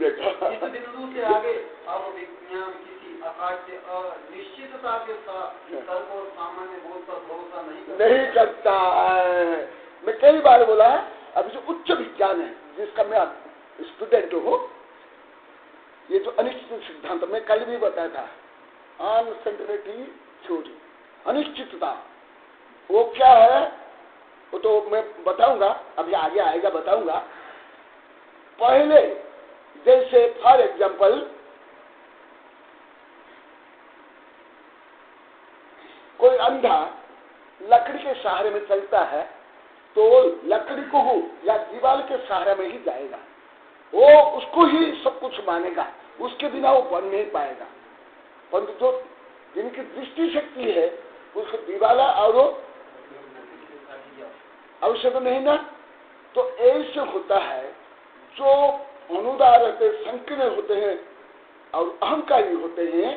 देखा, इस बिंदु से आगे अब विज्ञान किसी अकाट्य अनिश्चितता के साथ तर्क और सामान्य बोध पर भरोसा नहीं करता है। मैं कई बार बोला है, अभी जो उच्च विज्ञान है जिसका मैं स्टूडेंट हूँ, ये जो अनिश्चित सिद्धांत मैं कल भी बताया था, अनसर्टेनिटी थ्योरी, अनिश्चितता, वो क्या है वो तो मैं बताऊंगा, अभी आगे आएगा बताऊंगा। पहले जैसे फॉर एग्जांपल कोई अंधा लकड़ी के सहारे में चलता है तो लकड़ी को हो या दीवार के सहारे में ही जाएगा, वो उसको ही सब कुछ मानेगा, उसके बिना वो बन नहीं पाएगा। परंतु जो जिनकी दृष्टि शक्ति है उसको दीवाला और आवश्यक नहीं ना, तो ऐसे होता है। जो अनुदार रहते, संकीर्ण होते हैं और अहंकारी होते हैं,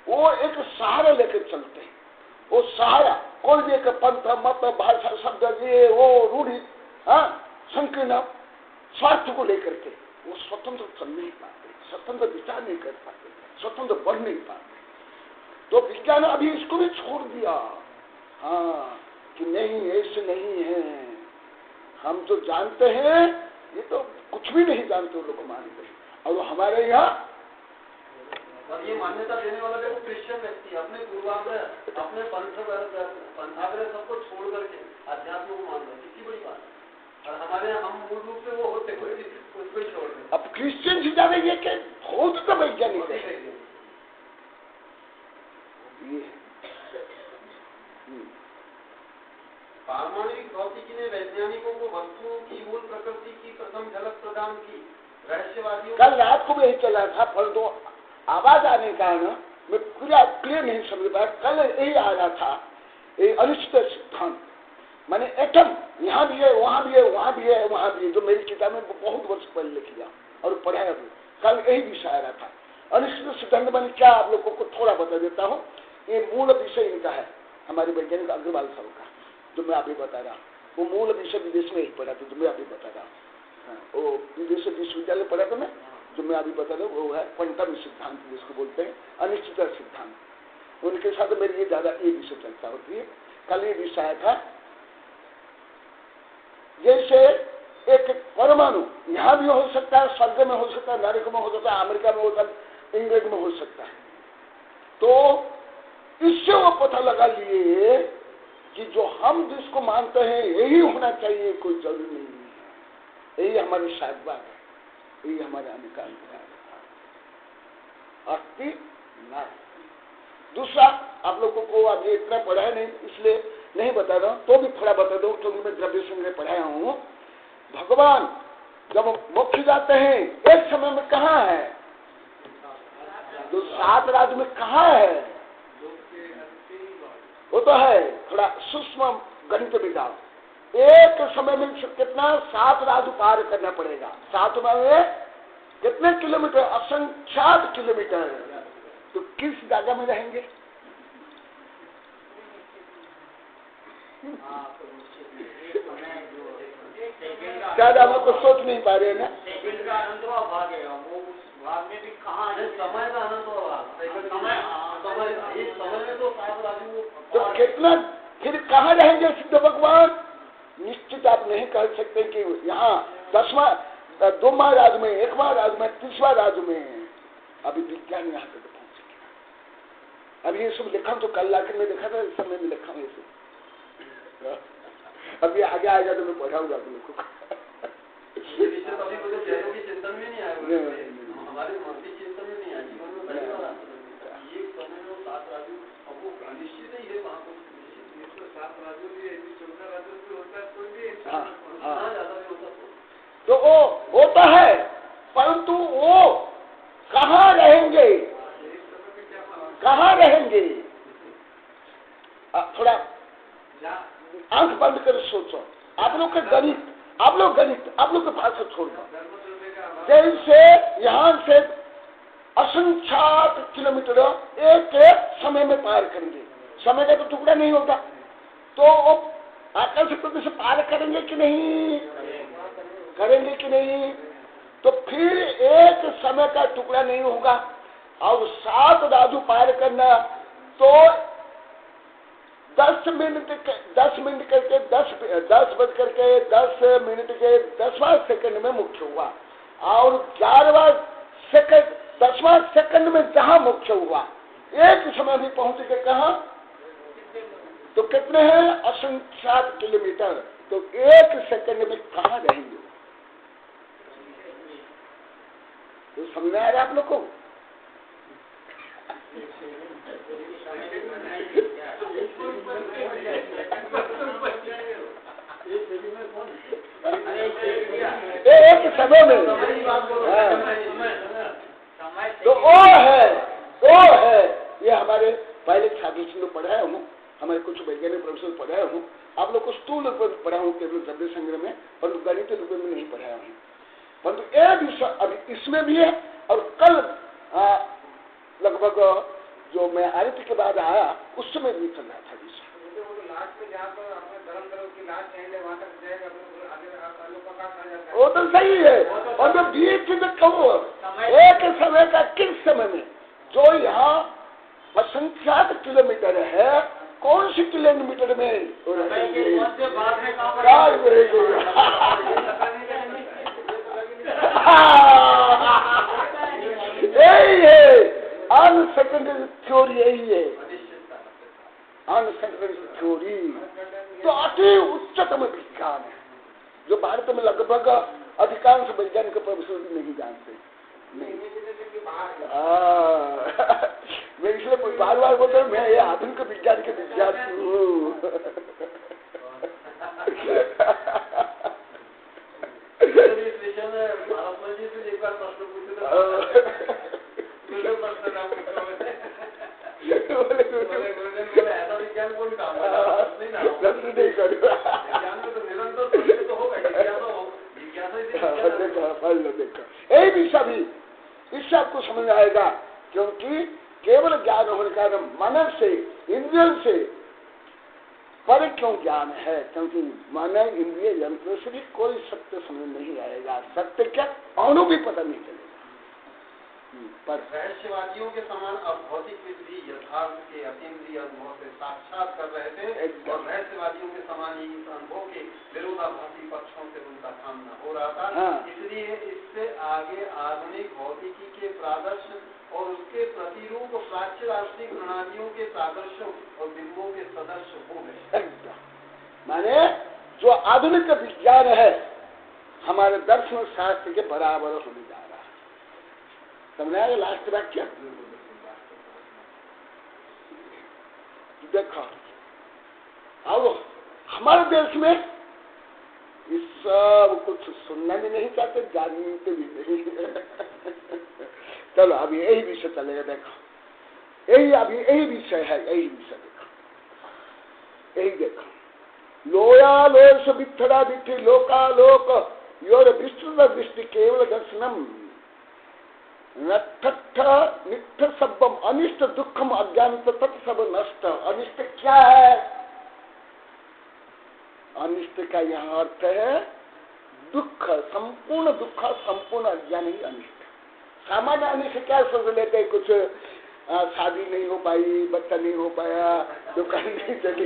वो एक सहारा लेकर चलते हैं। वो सहारा कोई भी एक पंथ मत भाषा शब्द ये वो रूढ़ी संकीर्ण स्वार्थ को लेकर के वो स्वतंत्र चल नहीं पाते, स्वतंत्र विचार नहीं कर पाते, स्वतंत्र बढ़ नहीं पाते। तो विज्ञान अभी इसको भी छोड़ दिया, कि नहीं ऐसे नहीं है, हम जो जानते हैं ये तो कुछ भी नहीं जानते, वो लोग मानते हैं। और हमारे यहाँ और ये मान्यता देने वाला देखो क्रिश्चियन व्यक्ति अपने पूर्वाग्रह, अपने पंथाग्रह सबको छोड़ करके अध्यात्म को मान रहे, कितनी बड़ी बात है। और हमारे यहाँ हम मूल रूप से वो होते हुए उसको छोड़ रहे। अब क्रिश्चियन से ज्यादा ये क्या बहुत तो वैज्ञानिक है ये। पारमाणविक भौतिकी ने वैज्ञानिकों को वस्तुओं की मूल प्रकृति की प्रथम झलक प्रदान की। रहस्यवादियों कल रात को भी यही चला था, परंतु आवाज आने के कारण मैं पूरा क्लियर नहीं समझ पाया। कल यही आ रहा था, ये अनिश्चित सिद्धांत, माने एटम यहाँ भी है, वहाँ भी है, वहाँ भी है, वहाँ भी है, जो मेरी किताब में बहुत वर्ष पहले लिख लिया और पढ़ाया भी। कल यही विषय आ रहा था अनिश्चित सिद्धांत। मैंने क्या आप लोगों को थोड़ा बता देता हूँ। ये मूल विषय इनका है, हमारे वैज्ञानिक अग्रवाल साहब का, जो मैं अभी बता रहा हूँ। वो मूल विषय विदेश में ही पढ़ा था, जो मैं अभी बता रहा हूँ। वो विदेश विश्वविद्यालय पढ़ा था मैं, जो मैं अभी बता रहा हूँ, वो है क्वांटम सिद्धांत जिसको बोलते हैं, अनिश्चित सिद्धांत। उनके साथ मेरी ये ज्यादा ये विषय चर्चा होती है। कल ये विषय था जैसे एक परमाणु यहाँ भी हो सकता है, स्वर्ग में हो सकता है, नरक में हो सकता है, अमेरिका में हो सकता है, इंग्लैंड में हो सकता है। तो इससे वो पता लगा लिए कि जो हम जिसको मानते हैं यही होना चाहिए, कोई जरूरी नहीं है। यही हमारी शायद बात है, यही हमारे आने का अस्थि न। दूसरा आप लोगों को अभी इतना पढ़ा है नहीं, इसलिए नहीं बता रहा हूं, तो भी थोड़ा बता दो, क्योंकि मैं द्रव्य संग्रह पढ़ाया हूं। भगवान जब मोक्ष जाते हैं एक समय में कहाँ है, जो 7 राज्य में कहाँ है, वो तो है थोड़ा सूक्ष्म गणित विधान। एक समय में कितना 7 राज्य पार करना पड़ेगा, 7 में कितने किलोमीटर, असंख्यात किलोमीटर। तो किस जगह में रहेंगे? शायद आप लोग को सोच नहीं पा रहे हैं ना। तो कितना, फिर कहाँ रहेंगे सिद्ध भगवान? निश्चित आप नहीं कर सकते कि यहाँ 10वां 2वां राज में, 1वां राज में, 30वां राज में। अभी विज्ञान यहाँ तक पहुंच गया। अभी ये सब लिखा तो कल लाकर में देखा था, इस समय में लिखा हूँ ये सब। अभी आगे आएगा तो मैं पढ़ाऊंगा आप लोग को। चिंतन में नहीं आया, हमारे मानसिक चिंतन में नहीं आया, जीवन में पहली बार ये समय में 7 राजू अब वो निश्चित ही है, वहाँ पर 7 राजू भी 14 राजू भी होता है, कोई भी ज्यादा भी होता तो वो होता है, परंतु वो कहाँ रहेंगे, कहाँ रहेंगे? थोड़ा आंख बंद कर सोचो। आप लोग के गणित, आप लोग के भाषा छोड़ दो। जैसे यहाँ से असंख्यात किलोमीटर एक समय में पार करेंगे, समय का तो टुकड़ा नहीं होता, तो वो आकाश पृथ्वी से पार करेंगे कि नहीं? करेंगे कि नहीं? तो फिर एक समय का टुकड़ा नहीं होगा। और 7 राजू पार करना तो 10 मिनट करके 10 बज करके 10 मिनट के 10वां सेकंड में मुख्य हुआ, और 11वां सेकंड 10वां सेकंड में जहां मुख्य हुआ, एक समय भी पहुंच के कहा तो कितने हैं? असंख्यात किलोमीटर। तो एक सेकंड में कहां रहेंगे? तो समझ में आ रहा है आप लोग को? एक समय में तो वो है ये हमारे पहले छात्र लोग पढ़ाया हूँ, हमारे कुछ वैज्ञानिक प्रोफेसर पढ़ाया हूँ, आप लोग को स्थूल रूप में पढ़ा हूँ, केवल द्रव्य संग्रह में, परंतु गणित रूप में नहीं पढ़ाया हूँ। परंतु एक विषय अभी इसमें भी है, और कल लगभग जो मैं आरती के बाद आया उस समय भी चल रहा था विषय। वो तो सही है, और जो बीच में कहो एक समय का किस समय में, जो यहाँ असंख्यात किलोमीटर है, कौन सी किलोमीटर में यही है अनसेकेंडरी थ्योरी, यही है अनसेकेंडरी थ्योरी। तो अति उच्चतम विज्ञान है जो भारत में लगभग अधिकांश वैज्ञानिक प्रोफेसर भी नहीं जानते। मैं इसलिए बार बार बोलता हूँ, मैं ये आधुनिक विज्ञान के विद्यार्थी हूँ। यही भी सभी इससे आपको समझ आएगा, क्योंकि केवल ज्ञान होने का मन से, इंद्रियों से पर क्यों ज्ञान है? क्योंकि मन इंद्रिय यंत्र से भी कोई सत्य समझ नहीं आएगा। सत्य क्या अणु भी पता नहीं चलेगा। पर रहस्यवादियों के समान अभौतिक विधि यथार्थ के अतीन्द्रिय अनुभव से साक्षात कर रहे थे, और रहस्यवादियों के समान ही इस अनुभव के विरोधाभासी पक्षों से उनका सामना हो रहा था। इसलिए इससे आगे आधुनिक भौतिकी के प्रादर्श और उसके प्रतिरूप प्राच्य दार्शनिक प्रणालियों के प्रादर्शों और बिंबों के सदस्य हो गए। माने जो आधुनिक विज्ञान है हमारे दर्शन शास्त्र के बराबर होने जा रहा है। समझ आया लास्ट वाक्य? देखो अब हमारे देश में इस सब कुछ सुनना भी नहीं चाहते, जानते भी नहीं। चलो अभी यही विषय चलेगा। देखो यही अभी यही विषय है, यही विषय देखो, यही देखो। लोयालोष वित्थड़ा वित्थि लोकालोक योर विस्तृत दृष्टि केवल दर्शनम नट्ठ निष्ठ सबम अनिष्ट दुखम अज्ञान तत् सब नष्ट। अनिष्ट क्या है? अनिष्ट का यहाँ अर्थ है दुख, संपूर्ण दुख, संपूर्ण अज्ञान ही अनिष्ट। सामान्य अनिष्ट क्या सोच लेते हैं? कुछ शादी नहीं हो पाई, बच्चा नहीं हो पाया, दुकान नहीं चली,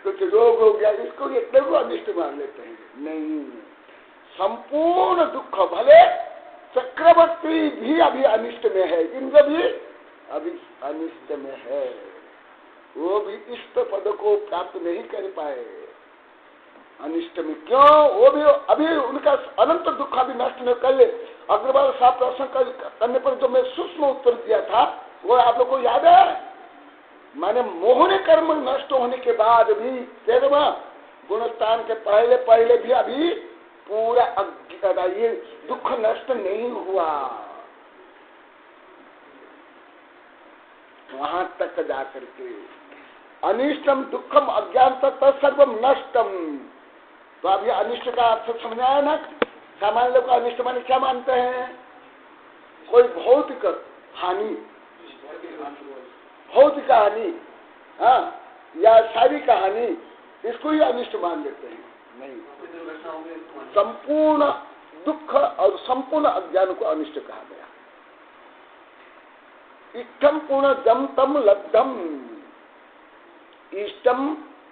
कुछ रोग हो गया, इसको इतने को अनिष्ट मान लेते हैं। नहीं, संपूर्ण दुख, भले चक्रवर्ती भी अभी अनिष्ट में है, इंद्र भी अभी अनिष्ट में है, वो भी इष्ट पद को प्राप्त नहीं कर पाए अनिष्ट में। क्यों? वो भी अभी उनका अनंत दुख अभी नष्ट नहीं कर ले। अग्रवाल साहब प्रश्न करने पर जो मैं सूक्ष्म उत्तर दिया था वो आप लोग को याद है? माने मोहन कर्म नष्ट होने के बाद भी 13वां गुणस्थान के पहले पहले भी अभी पूरा ये दुख नष्ट नहीं हुआ। वहां तक जाकर के अनिष्टम दुखम अज्ञान तत्सर्वम नष्टम। तो अभी अनिष्ट का अर्थ समझ आया ना? सामान्य लोग अनिष्ट माने क्या मानते हैं? कोई भौतिक हानि, भौतिक हानि, हाँ, या शारीरिक हानि, इसको ही अनिष्ट मान लेते हैं। नहीं, संपूर्ण दुख और संपूर्ण अज्ञान को अनिष्ट कहा गया। इष्टम पुनः जम तम लब्धम, इष्टम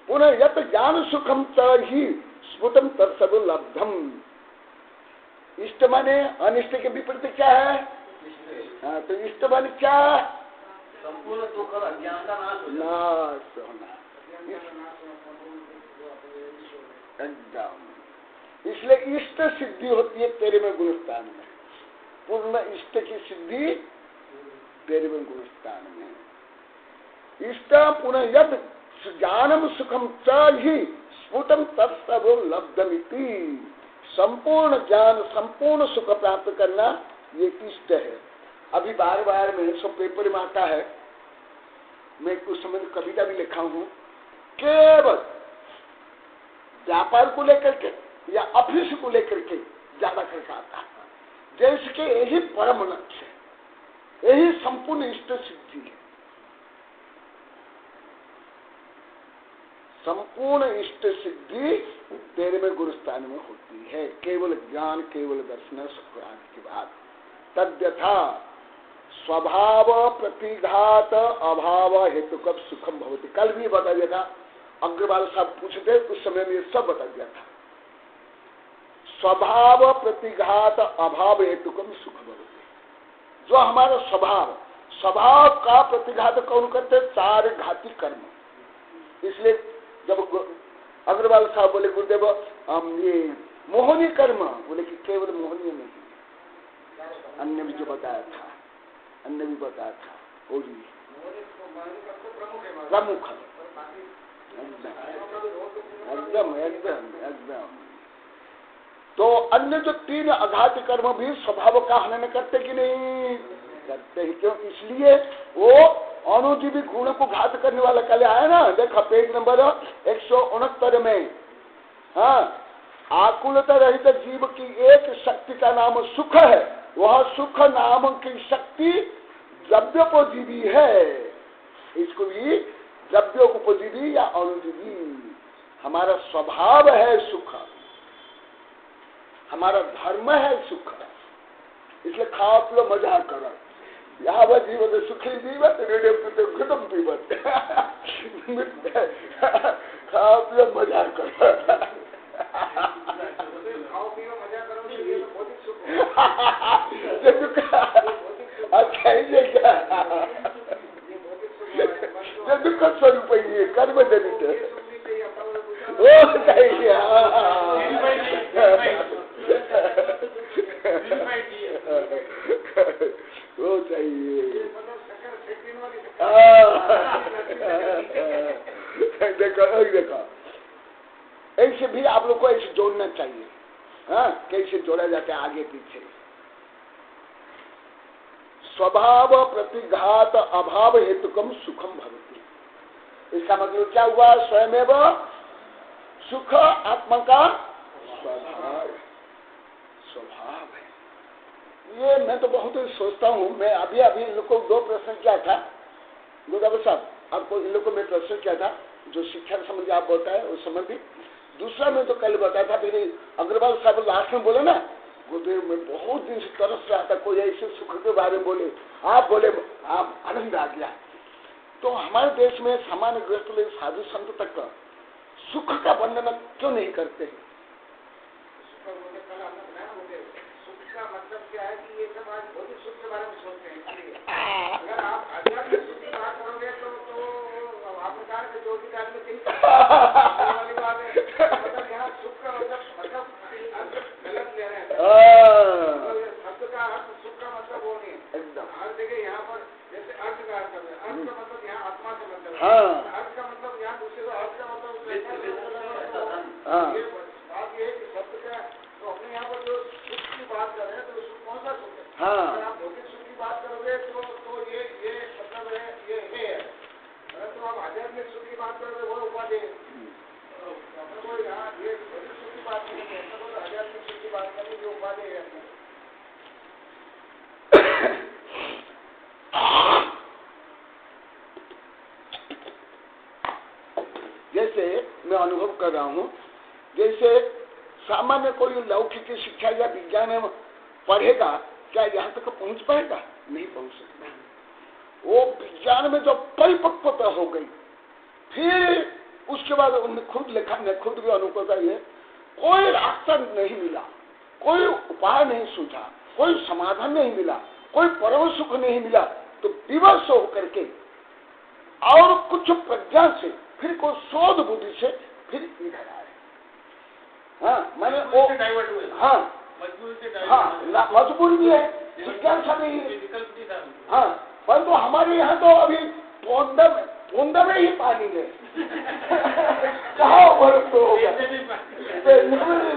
पुनः यत ज्ञान सुखम च ही स्फुटम तत्सव लब्धम। इष्ट माने अनिष्ट के विपरीत क्या है? हाँ, तो इष्ट माने क्या? संपूर्ण दुख और अज्ञान का नाश होना। एकदम। इसलिए इष्ट सिद्धि होती है 13वें गुणस्थान में। पूर्ण इष्ट की सिद्धि 13वें गुणस्थान में। इष्ट पुनः यद ज्ञानम सुखम च ही स्फुटम तत्सव लब्धमिति। संपूर्ण ज्ञान, संपूर्ण सुख प्राप्त करना ये इष्ट है। अभी बार बार में सब पेपर में आता है, मैं कुछ समय कविता भी लिखा हूं, केवल व्यापार को लेकर के या ऑफिस को लेकर के ज्यादा करके आता है, जैसे कि यही परम लक्ष्य है, यही संपूर्ण इष्ट सिद्धि है। संपूर्ण इष्ट सिद्धि 13वें गुरुस्थान में होती है, केवल ज्ञान, केवल दर्शन सुखराज के बाद। तद्यथा स्वभाव प्रतिघात अभाव हेतु कब सुखम भवति। कल भी बता दिया था, अग्रवाल साहब पूछते उस समय में सब बता दिया था। स्वभाव प्रतिघात अभाव हेतु कब सुख भवति। जो हमारा स्वभाव, स्वभाव का प्रतिघात कौन करते? 4 घाती कर्म। इसलिए जब अग्रवाल साहब बोले गुरुदेव ये मोहनी कर्म, बोले कि केवल मोहनी नहीं, अन्य भी जो बताया था, अन्य भी बताया था, वो भी प्रमुख। एकदम एकदम एकदम। तो अन्य जो 3 अघात कर्म भी स्वभाव का हनन करते कि नहीं करते ही? क्यों? इसलिए वो अणुजीवी गुणों को घात करने वाला कल आया ना, देखा पेज नंबर 169 में। हाँ, आकुलता रहित जीव की एक शक्ति का नाम सुख है। वह सुख नाम की शक्ति द्रव्योपजीवी है। इसको भी द्रव्योपजीवी या अणुजीवी। हमारा स्वभाव है सुख, हमारा धर्म है सुख। इसलिए खाओ पियो मजा करो। यहाँ वह जीवन सुखी जीवन रेडियो खत्म पीवत खाओ पियो मजा करो। अच्छा ये क्या? जो दुख स्वरूप ही कर्म जनित है, वो चाहिए। वो चाहिए। देखो ऐसे भी आप लोग को ऐसे जोड़ना चाहिए। हाँ, कैसे जोड़ा जाता है आगे पीछे। स्वभाव प्रतिघात अभाव हेतुकम सुखम भवति। इसका मतलब क्या हुआ? स्वयमेव सुख आत्मा का स्वभाव है। ये मैं तो बहुत ही सोचता हूँ। मैं अभी अभी इन लोग को 2 प्रश्न किया था गुरुदेव साहब, आपको इन लोग को मैं प्रश्न किया था जो शिक्षा संबंधी आप बताए उस संबंधी। दूसरा मैं तो कल बताया था, फिर अग्रवाल साहब लास्ट में बोले ना, गुरुदेव मैं बहुत दिन से तरस रहा था कोई ऐसे सुख के बारे में बोले, आप बोले, आप आनंद आ गया। तो हमारे देश में सामान्य गृहस्थ लोग साधु संत तक सुख का वर्णन क्यों नहीं करते हैं? सुख का मतलब क्या है कि ये सब आज भौतिक सुख के बारे में सोचते हैं। अगर आप आध्यात्मिक सुख की बात करोगे तो आप प्रकार के जो भी आदमी कहीं वाली बात है, मतलब यहाँ सुख का मतलब गलत ले रहे हैं। शब्द का अर्थ सुख का मतलब वो नहीं है एकदम। हर जगह यहाँ पर जैसे अर्थ का अर्थ है, अर्थ का मतलब यहाँ आत्मा से मतलब है, अर्थ का मतलब यहाँ दूसरे को अर्थ का मतलब बात ये है कि शब्द का तो अपने यहाँ पर जो सुख की बात कर रहे हैं तो सुख कौन सा सुख है? अगर आप भौतिक सुख की बात करोगे तो ये मतलब है ये है, अगर तो आप आध्यात्मिक सुख की बात करोगे वो उपाधि है। तो यहाँ ये भौतिक सुख की बात नहीं है, तो आध्यात्मिक सुख की बात करें जो उपाधि है। जैसे मैं अनुभव कर रहा हूँ, जैसे सामान्य कोई लौकिक शिक्षा या विज्ञान में पढ़ेगा, क्या यहाँ तक पहुँच पाएगा? नहीं पहुँच सकता। वो विज्ञान में जो परिपक्वता हो गई, फिर उसके बाद उन्हें खुद लिखा, ने खुद भी अनुभव किया है, कोई रास्ता नहीं मिला, कोई उपाय नहीं सूझा, कोई समाधान नहीं मिला, कोई परम सुख नहीं मिला, तो विवश होकर के और कुछ प्रज्ञा से फिर कोई शोध बुद्धि से फिर इधर आए। हाँ, मैंने वो हाँ मजबूरी भी है, जिज्ञासा नहीं है। हाँ, परंतु हमारे यहाँ तो अभी पोंदा में ही पानी है। कहाँ बर्फ तो होगा,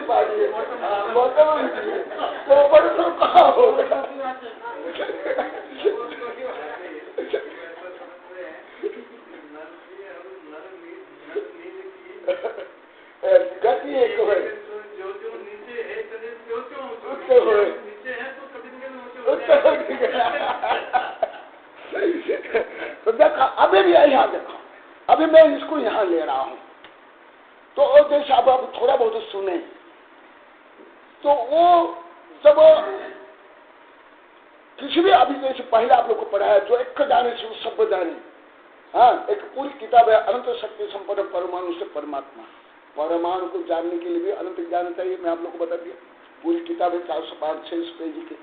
पानी है, तो बर्फ तो कहाँ होगा? गति एक है, तो देखा अभी भी यहाँ देखो, अभी मैं इसको यहाँ ले रहा हूँ, तो जैसे अब थोड़ा बहुत सुने, तो वो जब किसी भी अभी जैसे पहले आप लोग को पढ़ाया जो एक जाने से सब जाने, हाँ, एक पूरी किताब है अनंत शक्ति संपन्न परमाणु से परमात्मा। परमाणु को जानने के लिए भी अनंत ज्ञान चाहिए, मैं आप लोग को बता दिया। पूरी किताब है 405-6 पेज की।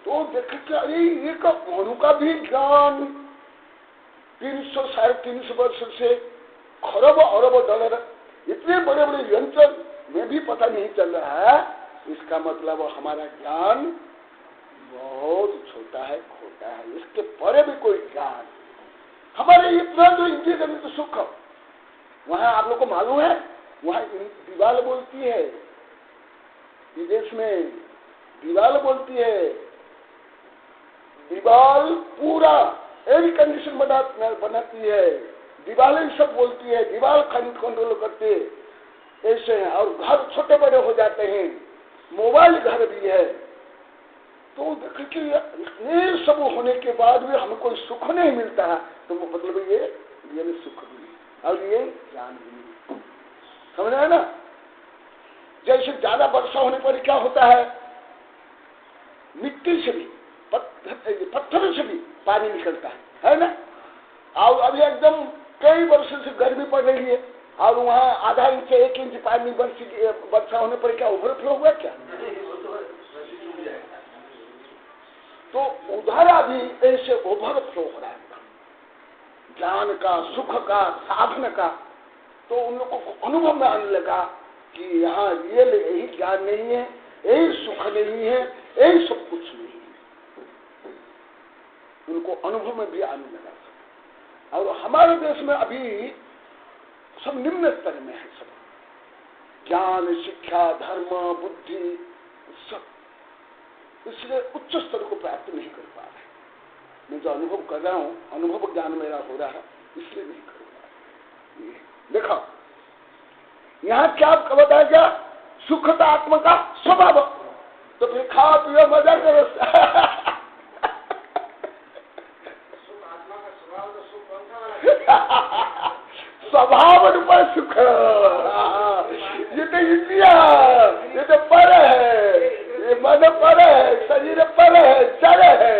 तो देखे कि अरे ये अणु का भी ज्ञान 300-350 वर्ष से खरब अरब डॉलर इतने बड़े बड़े यंत्र में भी पता नहीं चल रहा है। इसका मतलब हमारा ज्ञान बहुत छोटा है, खोटा है, इसके परे भी कोई ज्ञान। हमारे इतना जो इंद्रिय सुख, वहां आप लोग को मालूम है, वहां दीवाल बोलती है, विदेश में दीवाल बोलती है, दीवाल पूरा एयर कंडीशन बनाती है, दीवालें सब बोलती है, दीवाल कंट्रोल करते ऐसे हैं। और घर छोटे बड़े हो जाते हैं, मोबाइल घर भी है। तो देखिए ये सब होने के बाद भी हमें कोई सुख नहीं मिलता है, तो मतलब ये सुख भी नहीं और ये ज्ञान भी नहीं। समझ रहे हैं ना? जैसे ज्यादा वर्षा होने पर क्या होता है, मिट्टी से भी पत्थरों से भी पानी निकलता है ना? और अभी एकदम कई वर्षों से गर्मी पड़ रही है और वहाँ आधा इंच से 1 इंच पानी वर्षा होने पर क्या ओवरफ्लो हुआ क्या? तो उधर अभी ऐसे ओवरफ्लो हो रहा है ज्ञान का, सुख का, साधन का। तो उन लोगों को अनुभव में आने लगा कि यहाँ रियल यही ज्ञान नहीं है, यही सुख नहीं है, यही सब कुछ नहीं है। उनको अनुभव में भी आने लगा। और हमारे देश में अभी सब निम्न स्तर में है, सब ज्ञान, शिक्षा, धर्म, बुद्धि सब, इसलिए उच्च स्तर को प्राप्त नहीं कर पा रहे। मैं जो अनुभव कर रहा हूँ, अनुभव ज्ञान मेरा हो रहा है, इसलिए नहीं कर पा रहा। देखो यहाँ क्या बताया गया, सुखता आत्मा का स्वभाव, तो फिर खाओ पियो मजा करो। सुख आत्मा का स्वभाव, तो सुख कौन सा वाला? स्वभाव रूपा सुख, ये तो इंद्रिया, ये तो पर है, ये मन पर है, शरीर पर है, चर है।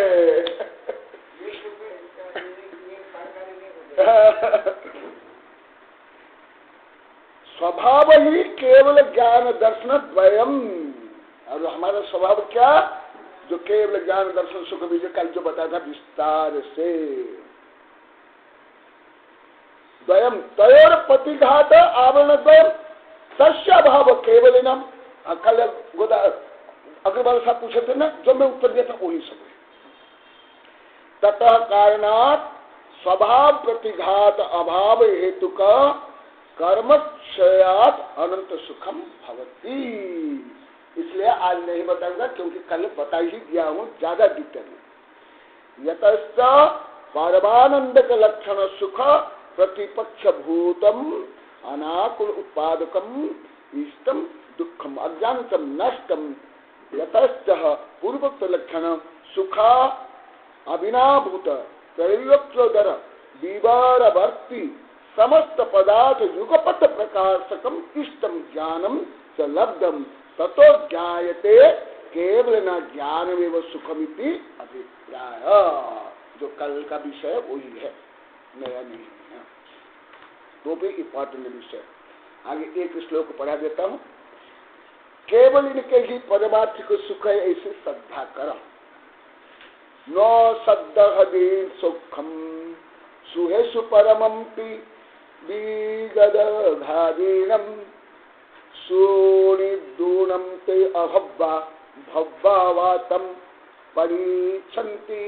स्वभाव ही केवल ज्ञान दर्शन द्वयम। और हमारा स्वभाव क्या? जो केवल ज्ञान दर्शन सुख विजय, कल जो बताया था विस्तार से। द्वयम तयोर प्रतिघात आवरण द्वयम तस्य अभाव केवलिनम। कल अग्रवाल साहब पूछे थे ना, जो मैं उत्तर दिया था वही सब है। ततः कारणात स्वभाव प्रतिघात अभाव हेतु का कर्मक्षयात अनंत सुखम भवती। इसलिए आज नहीं बताऊंगा, क्योंकि कल बता ही दिया हूं ज्यादा डिटेल में। यतश्च परमानंद का लक्षण सुख प्रतिपक्ष भूतम अनाकुल उत्पादकम इष्टम दुखम अज्ञानतम नष्टम। यतश्च पूर्वोक्त लक्षण सुखा अविनाभूत त्रयोक्योदर विवरवर्ती समस्त पदार्थ युगपथ प्रकाशकम इष्टम ज्ञानम च लब्धम ततो ज्ञायते केवल न ज्ञानमेव सुखमिति अभिप्राय। जो कल का विषय वही है, नया नहीं है, वो भी इम्पोर्टेंट विषय। आगे एक श्लोक पढ़ा देता हूँ। केवल इनके ही परमार्थिक सुख है ऐसी श्रद्धा कर। नो सद्दहदे सुखम सुहेषु परमं विगदघादीनम सोनिदूनम ते अभव्वा भव्वावातम परीक्षन्ति।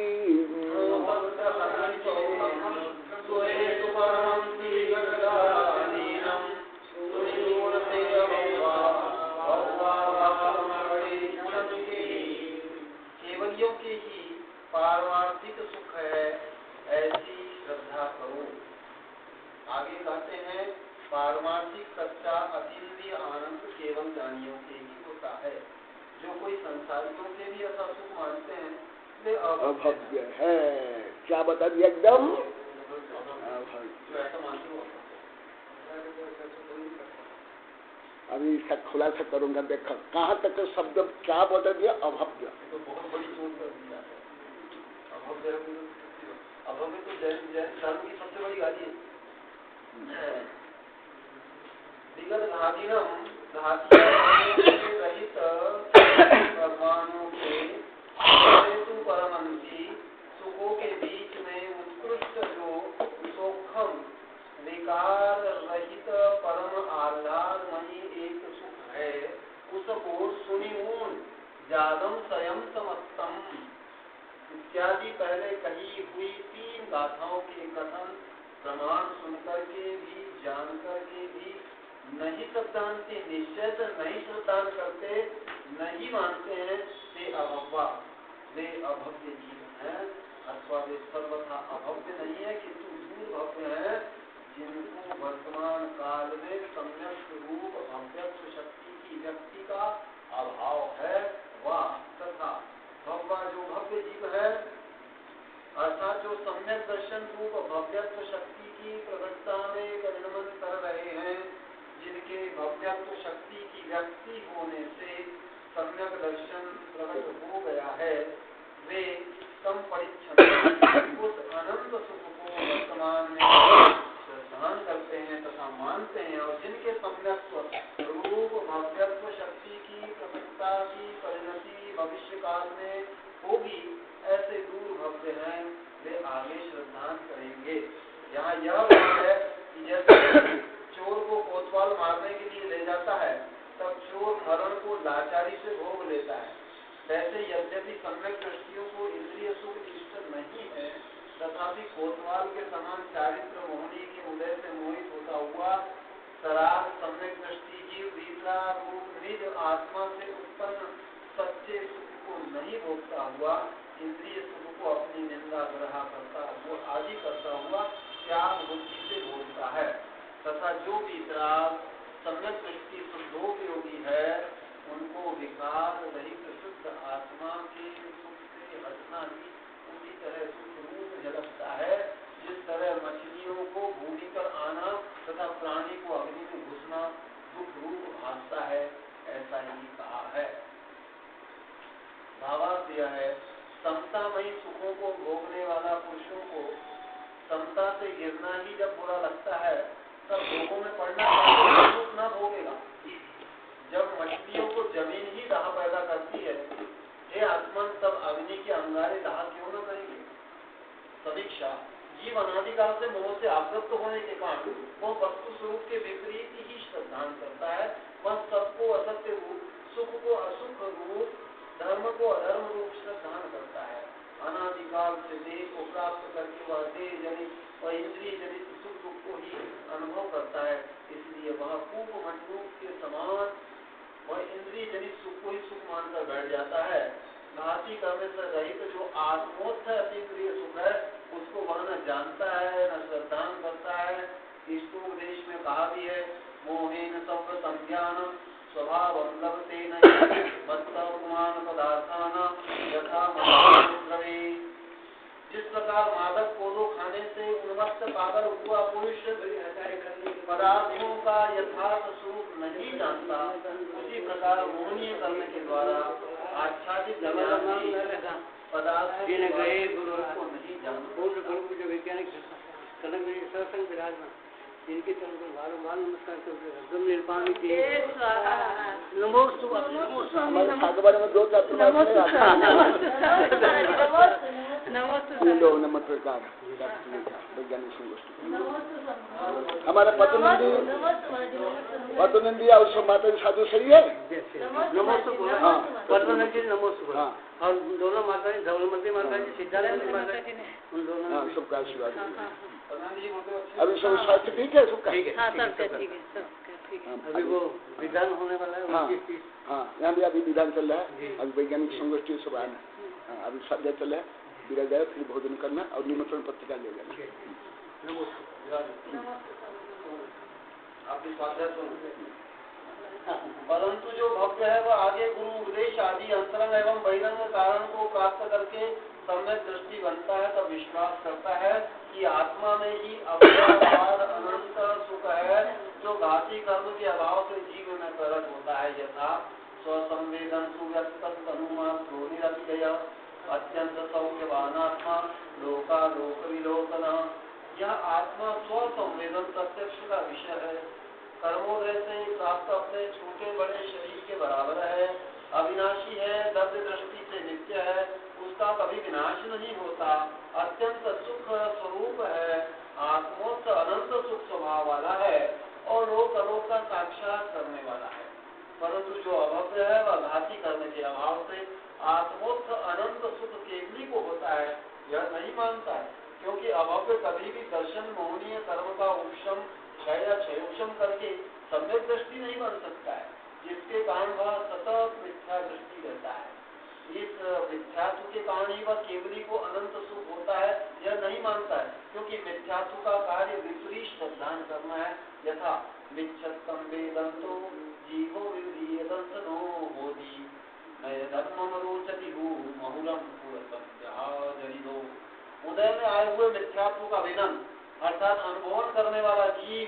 केवलियों के ही पारमार्थिक सुख है ऐसी श्रद्धा करो। आगे कहते हैं पारमार्थिक सच्चा अतीन्द्रिय आनंद केवल ज्ञानियों के ही होता है। जो कोई संसारियों के भी ऐसा सुख मानते हैं वे अभव्य है। क्या बता दिया एकदम? ऐसा मानते हो। अभी इसका खुलासा करूंगा। देखो कहाँ तक शब्द क्या बता दिया? अभव्य। तो बहुत बड़ी चोट कर दिया है। अभव्य तो जैन धर्म की सबसे बड़ी गाली है। विगत घातीनम घाती रहित भगवानों के हेतु परमंती सुखों के बीच में उत्कृष्ट जो सोखम विकार रहित परम आह्लादमयी एक सुख है, उसको सुनिऊन जादम स्वयं समस्तम इत्यादि पहले कही हुई 3 गाथाओं के कथन प्रमाण सुनकर के भी जानकर के भी नहीं श्रद्धांति, निश्चय से नहीं श्रद्धान करते, नहीं मानते हैं, वे अभव्वा, वे अभव्य जीव हैं। अथवा वे सर्वथा अभव्य नहीं है किंतु दूर भव्य है, जिनको वर्तमान काल में सम्यक रूप अव्यक्त शक्ति की व्यक्ति का अभाव है। वह तथा भव्वा जो भव्य जीव है अर्थात जो सम्यक दर्शन रूप भव्यत्व शक्ति की प्रकटता में परिणमन कर रहे हैं, जिनके भव्यत्व शक्ति की व्यक्ति होने से सम्यक दर्शन प्रकट हो गया है, वे कम परिच्छन उस अनंत सुख को वर्तमान में श्रद्धान करते हैं तथा मानते हैं। और जिनके सम्यक रूप भव्यत्व शक्ति की प्रकटता की परिणति भविष्य काल में होगी, ऐसे दूर भव्य हैं, वे आगे श्रद्धान करेंगे। यहाँ यह बात है कि जैसे चोर को कोतवाल मारने के लिए ले जाता है, तब चोर मरण को लाचारी से भोग लेता है। वैसे यद्यपि सम्यक दृष्टियों को इंद्रिय सुख इष्ट नहीं है, तथापि कोतवाल के समान चारित्र मोहनी के उदय से मोहित होता हुआ शराब सम्यक दृष्टि जीव भीतरा रूप निज आत्मा से उत्पन्न सच्चे सुख को नहीं भोगता हुआ इंद्रिय सुख को अपनी निंदा ग्रहा करता वो आदि करता हुआ त्याग बुद्धि से भोगता है। तथा जो वितराग सम्यक दृष्टि शुद्धोपयोगी है, उनको विकार रहित शुद्ध आत्मा के सुख से हटना ही उसी तरह सुख रूप झलकता है जिस तरह मछलियों को भूमि पर आना तथा प्राणी को अग्नि में घुसना दुख रूप भासता है, ऐसा ही कहा है। भावार्थ यह है, समतामयी सुखों को भोगने वाला पुरुषों को समता से गिरना ही जब बुरा लगता है तब भोगों में पड़ना दुख न भोगेगा। जब मछलियों को जमीन ही दाह पैदा करती है, हे आत्मन, तब अग्नि के अंगारे दाह क्यों न करेंगे। समीक्षा, जीव अनादिकाल से मोह से आसक्त होने के कारण वो वस्तु स्वरूप के विपरीत ही श्रद्धान करता है। वह सबको असत्य रूप, सुख को असुख रूप, धर्म को अधर्म रूप श्रद्धान करता है। अनादिकाल से देह को प्राप्त करके वह देह जनित और इंद्रिय जनित सुख दुख को ही अनुभव करता है। इसलिए वह कूप मटरूप के समान वह इंद्रिय जनित सुख को ही सुख मानकर बैठ जाता है। घाती करने से रहित जो आत्मोत्थ अतीन्द्रिय सुख है उसको वह न जानता है न श्रद्धान करता है। इष्टोपदेश में कहा भी है, मोहेन सब संज्ञानम स्वभावं लभते नहीं मत्तमान पदार्थानां यथा मद्रवे। जिस प्रकार मादक कोदो खाने से उन्मत्त पागल हुआ पुरुष पदार्थों का यथार्थ स्वरूप नहीं जानता, उसी प्रकार मोहनीय करने के द्वारा आच्छादित पदार्थ को नहीं जानता। वैज्ञानिक कलम में सत्संग विराजमान इनके तरफ बार नमस्कार करते निर्माण हमारे भागवत में 2 चैप्टर नमस्कार वैज्ञानिक संगोष्ठी। हमारा पतनंदी और माता साधु सही है। हाँ, पतनंदी नमोस्तु। हाँ, और दोनों माता जी धवलमती माता जी सिद्धार्थ माता जी उन दोनों सबका आशीर्वाद। अभी सब स्वास्थ्य ठीक है सबका? अभी वो विधान होने वाला है। हाँ, यहाँ भी अभी विधान चल रहा है। अभी वैज्ञानिक संगोष्ठी सब आना, अभी साध्या चल रहा है। विराज जाए फिर भोजन करना और निमंत्रण पत्रिका ले लेना। परंतु जो भव्य है वह आगे गुरु उपदेश आदि अंतरंग एवं बहिरंग कारण को प्राप्त करके सम्यक दृष्टि बनता है तब विश्वास करता है कि आत्मा में ही अव्यवहार अनंत सुख है जो घाती कर्म के अभाव से जीव में प्रकट होता है। यथा स्वसंवेदन सुव्यक्त तनुमात्रो निरतिशय अत्यंत सौख्यवान आत्मा लोका लोक विलोकन। यह आत्मा स्वसंवेदन प्रत्यक्ष का विषय है। कर्मोदय से प्राप्त अपने छोटे बड़े शरीर के बराबर है, अविनाशी है, दव्य दृष्टि से नित्य है, उसका कभी विनाश नहीं होता, अत्यंत सुख स्वरूप है, आत्मोत्थ अनंत सुख स्वभाव वाला है और लोक अलोक का साक्षात करने वाला है। परंतु जो अभव्य है वह घाती करने के अभाव से आत्मोत्थ अनंत सुख केवली को होता है यह नहीं मानता है, क्योंकि अभव्य कभी भी दर्शन मोहनीय कर्म का उपशम या क्षयोक्षम करके सम्यक दृष्टि नहीं बन सकता है, जिसके कारण वह सतत मिथ्या दृष्टि रहता है। इस मिथ्यात्व के कारण ही वह केवली को अनंत सुख होता है यह नहीं मानता है, क्योंकि मिथ्यात्व का कार्य विपरीत श्रद्धान करना है। यथा मिच्छत्तम वेदंतो जीवो विधीयदंसनो होति नय धर्मम रोचति हु महुरम पुरतम जनिदो। उदय में आए हुए मिथ्यात्व का विनन अर्थात अनुभव करने वाला जीव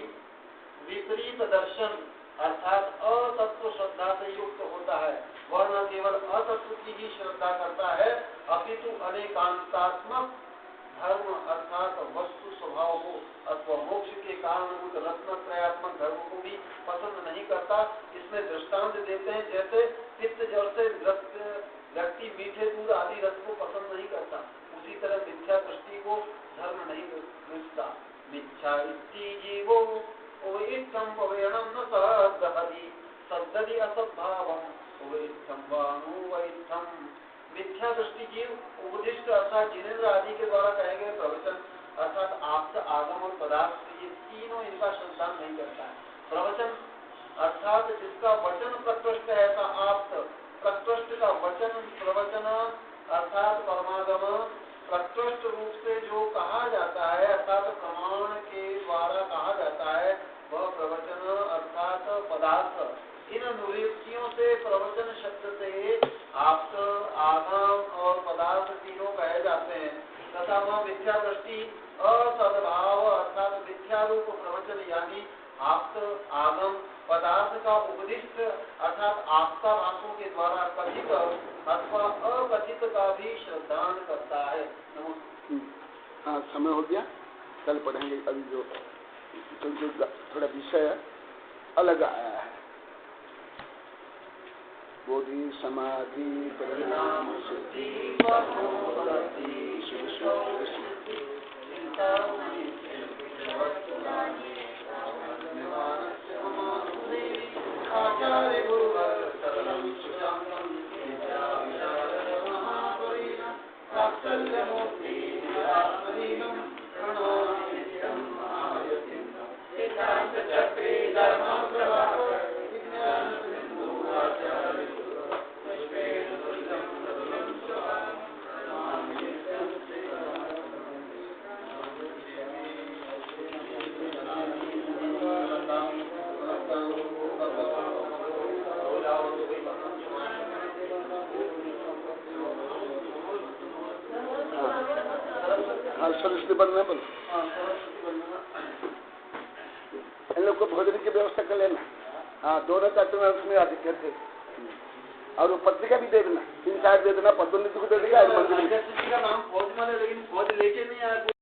विपरीत दर्शन अर्थात अतत्व श्रद्धा से युक्त होता है। वह न केवल अतत्व की ही श्रद्धा करता है अपितु अनेकांतात्मक धर्म अर्थात वस्तु स्वभाव को अथवा मोक्ष के कारणभूत रत्नत्रयात्मक धर्म को भी पसंद नहीं करता। इसमें दृष्टांत देते हैं, जैसे पित्त जल से व्यक्ति मीठे दूध आदि रस को पसंद नहीं करता, उसी तरह मिथ्या दृष्टि को धर्म नहीं रुचता। मिथ्या इति जीवो इत्थं पवेणं न सद्दहति सद्दति असद्भावं इत्थं वानु इत्थं। मिथ्या दृष्टि जीव उपदिष्ट अर्थात जिनेन्द्र आदि के द्वारा कहे गए प्रवचन अर्थात आप्त आगम और पदार्थ ये तीनों इनका श्रद्धान नहीं करता है। प्रवचन अर्थात जिसका वचन प्रकृष्ट है ऐसा आप्त, प्रकृष्ट का वचन प्रवचन अर्थात परमागम, प्रकृष्ट रूप से जो कहा जाता है अर्थात प्रमाण के द्वारा कहा जाता है वह प्रवचन अर्थात पदार्थ। इन निवृत्तियों से प्रवचन शब्द से आप्त आगम और पदार्थ तीनों कहे जाते हैं तथा वह मिथ्या दृष्टि असद्भाव अर्थात मिथ्या रूप प्रवचन यानी आगम पदार्थ का उपदिष्ट अर्थात आप्ताभाषों के द्वारा कथित अथवा अकथित का भी श्रद्धान करता है। हाँ, समय हो गया, कल पढ़ेंगे। अभी जो थोड़ा विषय अलग आया है, बोधि समाधि परिणाम सिद्धि सरस्वती बनना बोलो। इन लोग को भोजन की व्यवस्था कर लेना। हाँ, दोनों तत्व में उसमें अधिक थे और वो पत्रिका भी दे देना, 3-4 दे देना, पदोन्नति को दे देगा। नाम फौज मारे लेकिन फौज लेके नहीं आया।